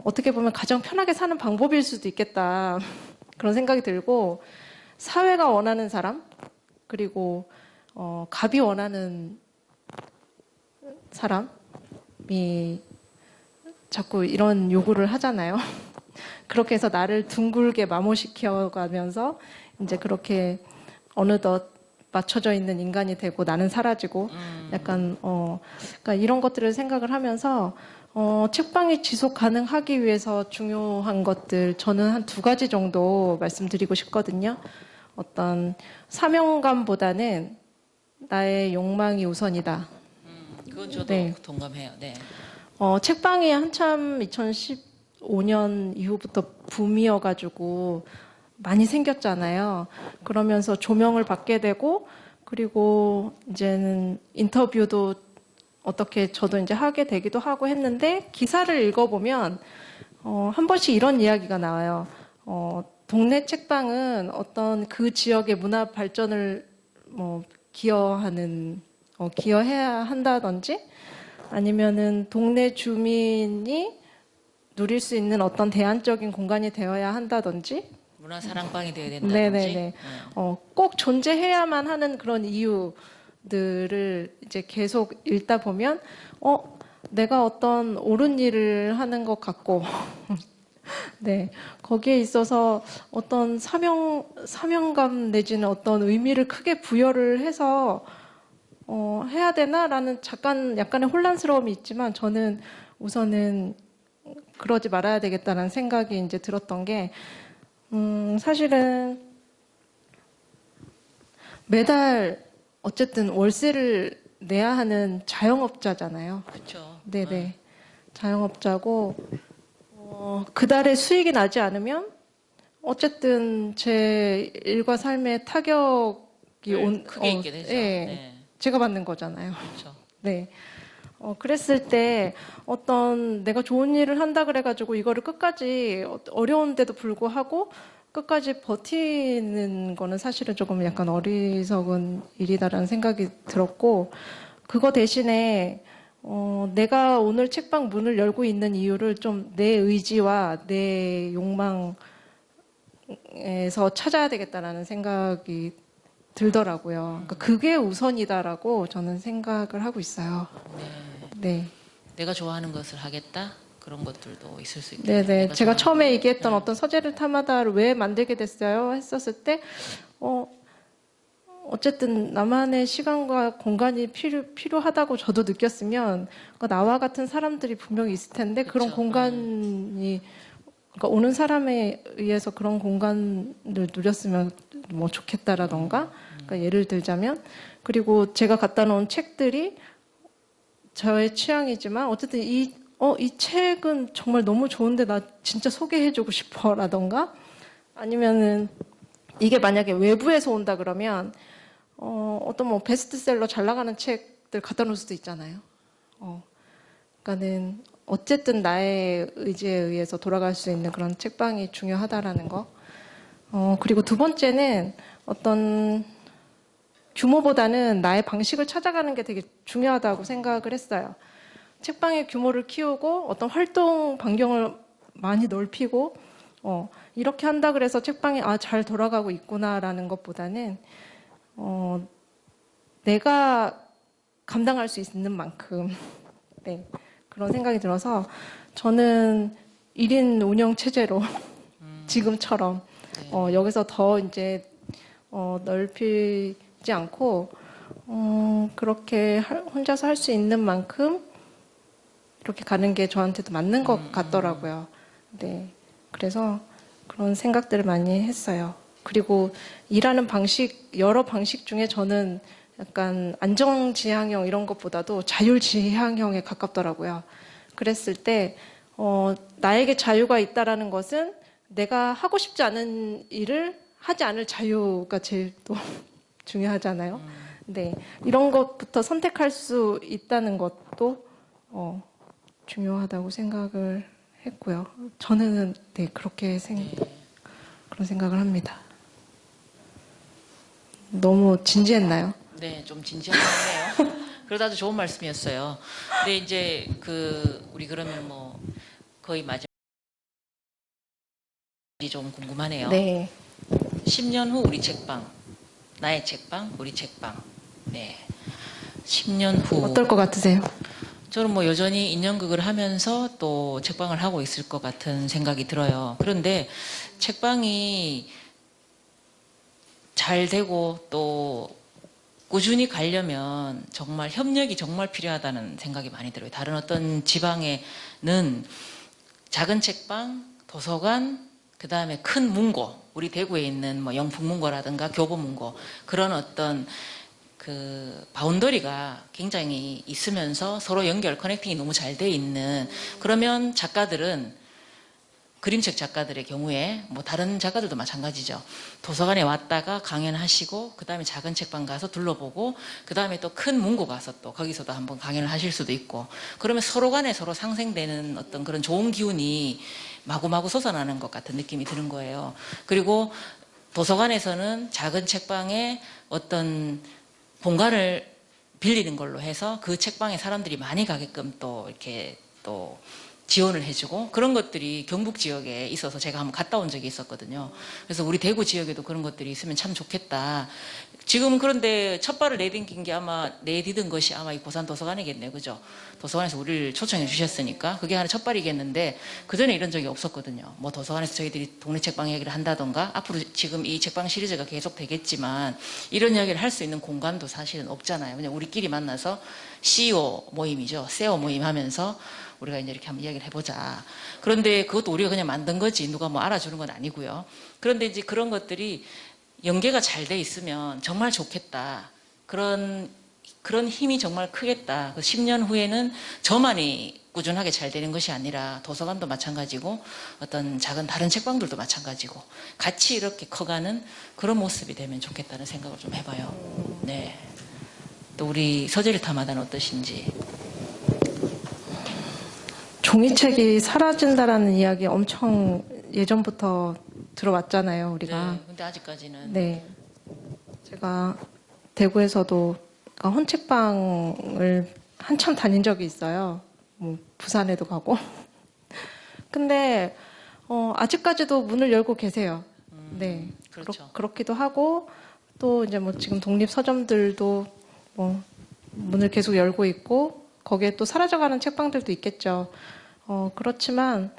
어떻게 보면 가장 편하게 사는 방법일 수도 있겠다. 그런 생각이 들고, 사회가 원하는 사람, 그리고 갑이 원하는 사람이 자꾸 이런 요구를 하잖아요. 그렇게 해서 나를 둥글게 마모시켜 가면서 이제 그렇게 어느덧 맞춰져 있는 인간이 되고 나는 사라지고, 약간 그러니까 이런 것들을 생각을 하면서 책방이 지속 가능하기 위해서 중요한 것들, 저는 한 2가지 정도 말씀드리고 싶거든요. 어떤 사명감보다는 나의 욕망이 우선이다. 그건 저도 네. 동감해요. 네. 책방이 한참 2015년 이후부터 붐이어가지고 많이 생겼잖아요. 그러면서 조명을 받게 되고, 그리고 이제는 인터뷰도 어떻게 저도 이제 하게 되기도 하고 했는데, 기사를 읽어보면 한 번씩 이런 이야기가 나와요. 동네 책방은 어떤 그 지역의 문화 발전을 기여해야 한다든지, 아니면은 동네 주민이 누릴 수 있는 어떤 대안적인 공간이 되어야 한다든지, 문화 사랑방이 되어야 된다든지. 네네네. 꼭 존재해야만 하는 그런 이유들을 이제 계속 읽다 보면, 내가 어떤 옳은 일을 하는 것 같고, 네. 거기에 있어서 어떤 사명감 내지는 어떤 의미를 크게 부여를 해서, 해야 되나라는 약간의 혼란스러움이 있지만, 저는 우선은 그러지 말아야 되겠다는 생각이 이제 들었던 게, 사실은 매달 어쨌든 월세를 내야 하는 자영업자잖아요. 그렇죠. 네네. 자영업자고, 그달에 수익이 나지 않으면 어쨌든 제 일과 삶에 타격이 크게 있게 되죠. 예, 네. 제가 받는 거잖아요. 그렇죠. 네. 그랬을 때 어떤 내가 좋은 일을 한다 그래가지고 이거를 끝까지 어려운데도 불구하고 끝까지 버티는 거는 사실은 조금 약간 어리석은 일이다라는 생각이 들었고, 그거 대신에 내가 오늘 책방 문을 열고 있는 이유를 좀 내 의지와 내 욕망에서 찾아야 되겠다라는 생각이 들더라고요. 그러니까 그게 우선이다라고 저는 생각을 하고 있어요. 네. 내가 좋아하는 것을 하겠다? 그런 것들도 있을 수 있겠네요. 네네. 내가 제가 좋아하는 처음에 거. 얘기했던 어떤 서재를 탐하다를 왜 만들게 됐어요? 했었을 때, 어쨌든 나만의 시간과 공간이 필요하다고 저도 느꼈으면, 그러니까 나와 같은 사람들이 분명히 있을 텐데, 그런 그쵸. 공간이, 그러니까 오는 사람에 의해서 그런 공간을 누렸으면 뭐 좋겠다라던가, 그러니까 예를 들자면, 그리고 제가 갖다 놓은 책들이 저의 취향이지만, 어쨌든 이 책은 정말 너무 좋은데 나 진짜 소개해주고 싶어라던가, 아니면은 이게 만약에 외부에서 온다 그러면, 어떤 뭐 베스트셀러 잘 나가는 책들 갖다 놓을 수도 있잖아요. 그러니까는 어쨌든 나의 의지에 의해서 돌아갈 수 있는 그런 책방이 중요하다라는 거. 그리고 두 번째는 어떤 규모보다는 나의 방식을 찾아가는 게 되게 중요하다고 생각을 했어요. 책방의 규모를 키우고 어떤 활동 반경을 많이 넓히고 이렇게 한다 그래서 책방이 잘 돌아가고 있구나라는 것보다는 내가 감당할 수 있는 만큼 네, 그런 생각이 들어서 저는 1인 운영 체제로 지금처럼 여기서 더 이제 넓히지 않고 그렇게 혼자서 할 수 있는 만큼 이렇게 가는 게 저한테도 맞는 것 같더라고요. 네, 그래서 그런 생각들을 많이 했어요. 그리고 일하는 방식, 여러 방식 중에 저는 약간 안정지향형 이런 것보다도 자율지향형에 가깝더라고요. 그랬을 때, 나에게 자유가 있다라는 것은 내가 하고 싶지 않은 일을 하지 않을 자유가 제일 또 중요하잖아요. 네. 이런 것부터 선택할 수 있다는 것도, 중요하다고 생각을 했고요. 저는, 네, 그런 생각을 합니다. 너무 진지했나요? 네, 좀 진지하네요. 그래도 아주 좋은 말씀이었어요. 근데 이제 우리 그러면 뭐 거의 마지막이 좀 궁금하네요. 네. 10년 후 우리 책방, 나의 책방, 우리 책방. 네. 10년 후. 어떨 것 같으세요? 저는 뭐 여전히 인연극을 하면서 또 책방을 하고 있을 것 같은 생각이 들어요. 그런데 책방이 잘 되고 또 꾸준히 가려면 정말 협력이 정말 필요하다는 생각이 많이 들어요. 다른 어떤 지방에는 작은 책방, 도서관, 그 다음에 큰 문고, 우리 대구에 있는 뭐 영풍문고라든가 교보문고, 그런 어떤 바운더리가 굉장히 있으면서 서로 연결, 커넥팅이 너무 잘 돼 있는, 그러면 작가들은 그림책 작가들의 경우에 뭐 다른 작가들도 마찬가지죠. 도서관에 왔다가 강연하시고 그 다음에 작은 책방 가서 둘러보고 그 다음에 또 큰 문고 가서 또 거기서도 한번 강연을 하실 수도 있고, 그러면 서로 간에 서로 상생되는 어떤 그런 좋은 기운이 마구마구 솟아나는 것 같은 느낌이 드는 거예요. 그리고 도서관에서는 작은 책방에 어떤 공간을 빌리는 걸로 해서 그 책방에 사람들이 많이 가게끔 또 이렇게 또 지원을 해주고, 그런 것들이 경북 지역에 있어서 제가 한번 갔다 온 적이 있었거든요. 그래서 우리 대구 지역에도 그런 것들이 있으면 참 좋겠다. 지금 그런데 첫 발을 내디딘 것이 아마 이 고산 도서관이겠네요. 그죠? 도서관에서 우리를 초청해 주셨으니까 그게 하나 첫 발이겠는데, 그전에 이런 적이 없었거든요. 뭐 도서관에서 저희들이 동네 책방 얘기를 한다던가, 앞으로 지금 이 책방 시리즈가 계속 되겠지만 이런 이야기를 할 수 있는 공간도 사실은 없잖아요. 그냥 우리끼리 만나서 CEO 모임이죠. 세오 모임 하면서 우리가 이제 이렇게 한번 이야기를 해보자. 그런데 그것도 우리가 그냥 만든 거지 누가 뭐 알아주는 건 아니고요. 그런데 이제 그런 것들이 연계가 잘 돼 있으면 정말 좋겠다. 그런 힘이 정말 크겠다. 10년 후에는 저만이 꾸준하게 잘 되는 것이 아니라 도서관도 마찬가지고 어떤 작은 다른 책방들도 마찬가지고 같이 이렇게 커가는 그런 모습이 되면 좋겠다는 생각을 좀 해봐요. 네. 또 우리 서재를 탐하다는 어떠신지. 종이책이 사라진다라는 이야기 엄청 예전부터 들어왔잖아요, 우리가. 네, 근데 아직까지는. 네. 제가 대구에서도 그러니까 헌책방을 한참 다닌 적이 있어요. 뭐 부산에도 가고. 근데 아직까지도 문을 열고 계세요. 네. 그렇죠. 그렇기도 하고 또 이제 뭐 지금 독립 서점들도 뭐 문을 계속 열고 있고 거기에 또 사라져가는 책방들도 있겠죠. 그렇지만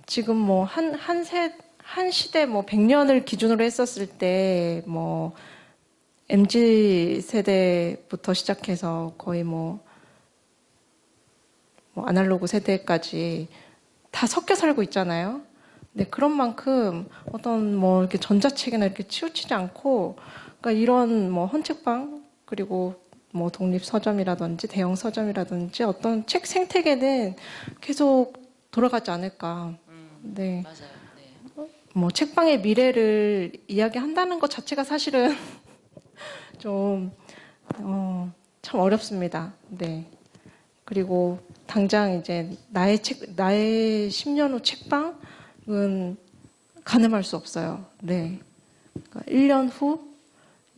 지금 뭐 한 시대 뭐 100년을 기준으로 했었을 때 뭐 MZ 세대부터 시작해서 거의 뭐 아날로그 세대까지 다 섞여 살고 있잖아요. 네, 그런 만큼 어떤 뭐 이렇게 전자책이나 이렇게 치우치지 않고, 그러니까 이런 뭐 헌책방 그리고 뭐 독립 서점이라든지 대형 서점이라든지 어떤 책 생태계는 계속 돌아가지 않을까. 네, 맞아요. 네. 뭐 책방의 미래를 이야기한다는 것 자체가 사실은 좀 참 어렵습니다. 네. 그리고 당장 이제 나의 10년 후 책방은 가늠할 수 없어요. 네. 그러니까 1년 후,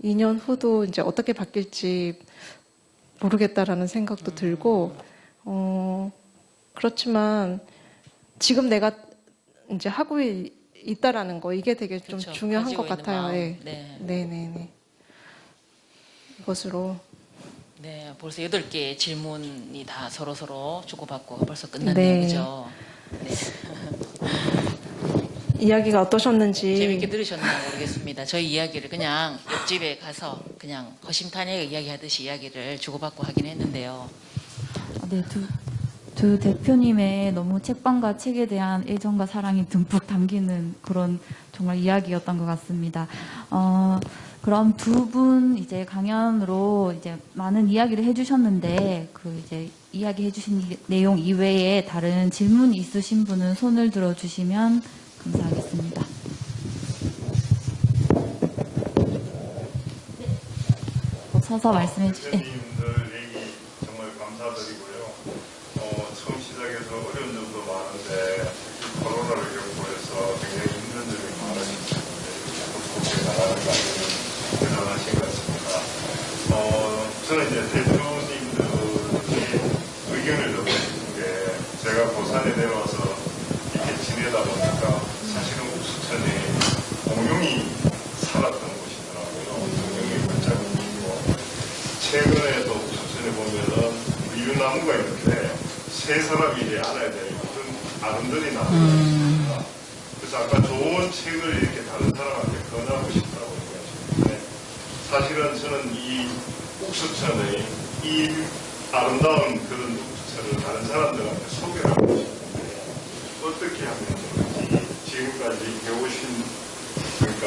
2년 후도 이제 어떻게 바뀔지 모르겠다라는 생각도 들고, 그렇지만 지금 내가 이제 하고 있다라는 거, 이게 되게 좀 그렇죠. 중요한 가지고 것 있는 같아요. 마음. 네. 네. 네네네. 이것으로. 네, 벌써 8개의 질문이 다 서로 주고받고 벌써 끝났네요. 네. 그죠? 네. 이야기가 어떠셨는지. 재밌게 들으셨나 모르겠습니다. 저희 이야기를 그냥 옆집에 가서 그냥 허심탄회하게 이야기하듯이 이야기를 주고받고 하긴 했는데요. 네, 두 대표님의 너무 책방과 책에 대한 애정과 사랑이 듬뿍 담기는 그런 정말 이야기였던 것 같습니다. 그럼 두 분 이제 강연으로 이제 많은 이야기를 해주셨는데 그 이제 이야기 해주신 내용 이외에 다른 질문 있으신 분은 손을 들어주시면 감사하겠습니다. 서서 말씀해 주세요. 대표님들 얘기 정말 감사드리고요. 처음 시작해서 어려운 점도 많은데 특히 코로나를 겪고 해서 굉장히 힘든 점이 많으신 분들이 극복해 나가는 거 아니면 대단하신 것 같습니다. 저는 이제 대표님들의 의견을 듣고 싶은 게 제가 부산에 내려와서 이렇게 지내다 보니까 사실은 옥수천이 공룡이 살았던 곳이더라고요. 공룡이 발자국이고 최근에도 옥수천에 보면은 유나무가 있는데 세 사람이 이제 알아야 될 그런 아름들이 나옵니다. 그래서 아까 좋은 책을 이렇게 다른 사람한테 권하고 싶다고 얘기하셨는데 사실은 저는 이 옥수천의 이 아름다운 그런 옥수천을 다른 사람들한테 소개를 하고 싶은데 어떻게 하면 좋을지 지금까지 배우신 그러니까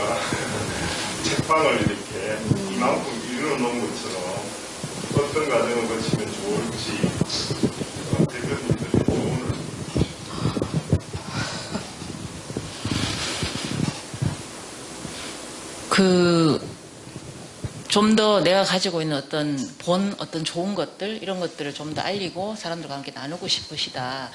책방을 이렇게 이만큼 이루어 놓은 것처럼 어떤 과정을 거치면 좋을지 대표님들의 조언을 좀 더 내가 가지고 있는 어떤 좋은 것들, 이런 것들을 좀 더 알리고 사람들과 함께 나누고 싶으시다.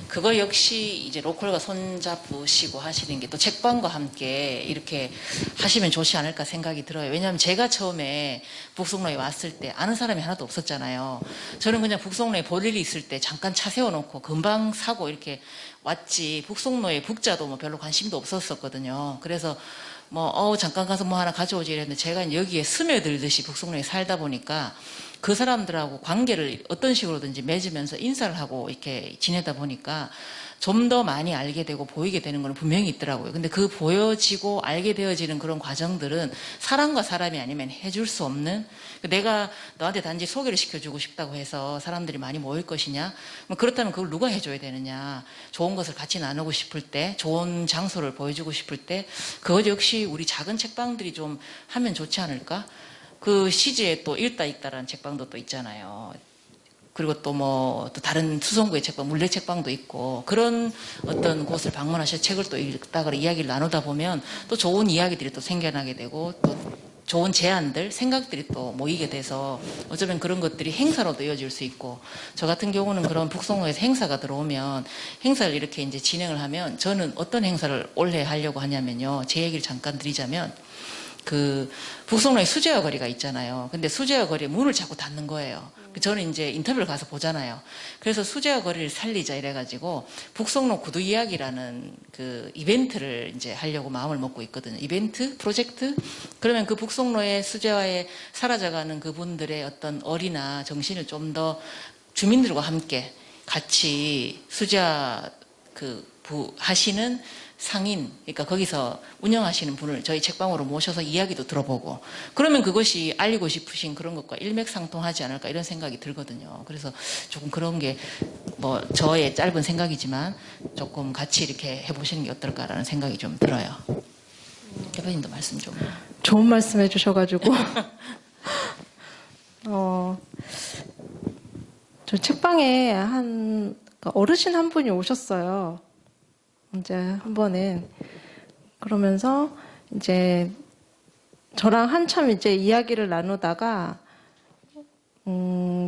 그거 역시 이제 로컬과 손잡으시고 하시는 게 또 책방과 함께 이렇게 하시면 좋지 않을까 생각이 들어요. 왜냐하면 제가 처음에 북송로에 왔을 때 아는 사람이 하나도 없었잖아요. 저는 그냥 북송로에 볼 일이 있을 때 잠깐 차 세워놓고 금방 사고 이렇게 왔지, 북송로에 북자도 뭐 별로 관심도 없었거든요. 그래서 잠깐 가서 뭐 하나 가져오지 이랬는데 제가 여기에 스며들듯이 북송로에 살다 보니까 그 사람들하고 관계를 어떤 식으로든지 맺으면서 인사를 하고 이렇게 지내다 보니까 좀 더 많이 알게 되고 보이게 되는 건 분명히 있더라고요. 근데 그 보여지고 알게 되어지는 그런 과정들은 사람과 사람이 아니면 해줄 수 없는, 내가 너한테 단지 소개를 시켜주고 싶다고 해서 사람들이 많이 모일 것이냐? 그렇다면 그걸 누가 해줘야 되느냐? 좋은 것을 같이 나누고 싶을 때, 좋은 장소를 보여주고 싶을 때, 그것 역시 우리 작은 책방들이 좀 하면 좋지 않을까? 그 시지에 또 읽다 읽다라는 책방도 또 있잖아요. 그리고 또 다른 수성구의 책방, 물레 책방도 있고, 그런 어떤 곳을 방문하셔서 책을 또 읽다가 이야기를 나누다 보면 또 좋은 이야기들이 또 생겨나게 되고, 또 좋은 제안들, 생각들이 또 모이게 돼서 어쩌면 그런 것들이 행사로도 이어질 수 있고, 저 같은 경우는 그런 북송로에서 행사가 들어오면 행사를 이렇게 이제 진행을 하면 저는 어떤 행사를 올해 하려고 하냐면요. 제 얘기를 잠깐 드리자면, 그 북송로에 수제화 거리가 있잖아요. 근데 수제화 거리에 문을 자꾸 닫는 거예요. 저는 이제 인터뷰를 가서 보잖아요. 그래서 수제화 거리를 살리자 이래가지고 북송로 구두 이야기라는 그 이벤트를 이제 하려고 마음을 먹고 있거든요. 이벤트? 프로젝트? 그러면 그 북송로의 수제화에 사라져가는 그분들의 어떤 어리나 정신을 좀 더 주민들과 함께 같이 수제화 하시는 상인, 그러니까 거기서 운영하시는 분을 저희 책방으로 모셔서 이야기도 들어보고, 그러면 그것이 알리고 싶으신 그런 것과 일맥상통하지 않을까 이런 생각이 들거든요. 그래서 조금 그런 게 뭐 저의 짧은 생각이지만 조금 같이 이렇게 해보시는 게 어떨까라는 생각이 좀 들어요. 대표님도 말씀 좀. 좋은 말씀 해주셔가지고 저 책방에 그러니까 어르신 한 분이 오셨어요. 이제 한 번은 그러면서 이제 저랑 한참 이제 이야기를 나누다가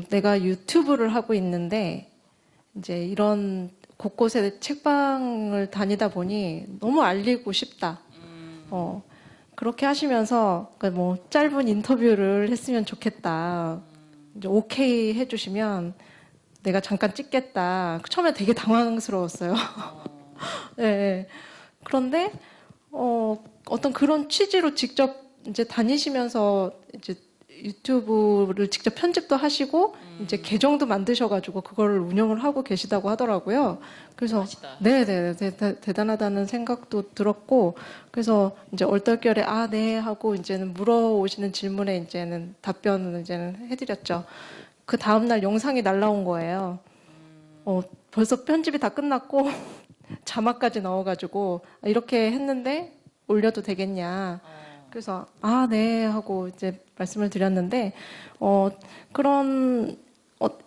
내가 유튜브를 하고 있는데 이제 이런 곳곳에 책방을 다니다 보니 너무 알리고 싶다. 그렇게 하시면서 그러니까 뭐 짧은 인터뷰를 했으면 좋겠다. 이제 오케이 해주시면 내가 잠깐 찍겠다. 처음에 되게 당황스러웠어요. 네. 그런데 어떤 그런 취지로 직접 이제 다니시면서 이제 유튜브를 직접 편집도 하시고 이제 계정도 만드셔가지고 그거를 운영을 하고 계시다고 하더라고요. 그래서 네네 대단하다는 생각도 들었고 그래서 이제 얼떨결에 네 하고 이제는 물어오시는 질문에 이제는 답변을 이제는 해드렸죠. 그 다음 날 영상이 날라온 거예요. 벌써 편집이 다 끝났고 자막까지 넣어가지고 이렇게 했는데 올려도 되겠냐. 그래서 네 하고 이제 말씀을 드렸는데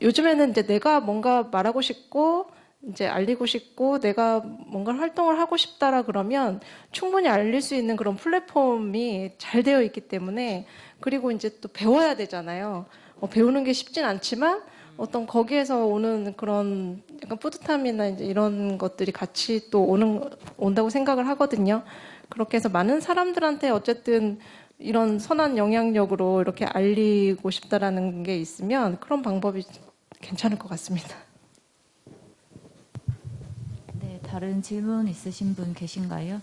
요즘에는 이제 내가 뭔가 말하고 싶고 이제 알리고 싶고 내가 뭔가 활동을 하고 싶다라 그러면 충분히 알릴 수 있는 그런 플랫폼이 잘 되어 있기 때문에 그리고 이제 또 배워야 되잖아요. 배우는 게 쉽진 않지만 어떤 거기에서 오는 그런 약간 뿌듯함이나 이제 이런 것들이 같이 또 온다고 생각을 하거든요. 그렇게 해서 많은 사람들한테 어쨌든 이런 선한 영향력으로 이렇게 알리고 싶다라는 게 있으면 그런 방법이 괜찮을 것 같습니다. 네, 다른 질문 있으신 분 계신가요?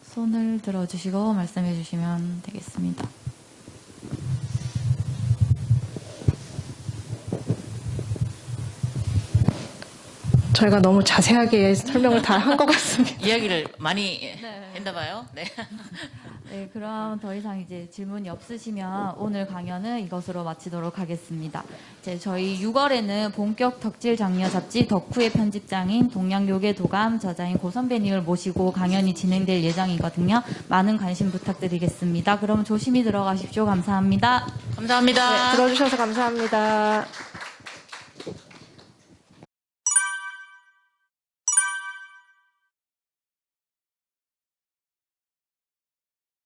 손을 들어주시고 말씀해 주시면 되겠습니다. 저희가 너무 자세하게 설명을 다 한 것 같습니다. 이야기를 많이 했나 봐요. 네. 네, 그럼 더 이상 이제 질문이 없으시면 오늘 강연은 이것으로 마치도록 하겠습니다. 이제 저희 6월에는 본격 덕질 장려 잡지 덕후의 편집장인 동양요괴 도감 저자인 고 선배님을 모시고 강연이 진행될 예정이거든요. 많은 관심 부탁드리겠습니다. 그럼 조심히 들어가십시오. 감사합니다. 감사합니다. 네, 들어주셔서 감사합니다.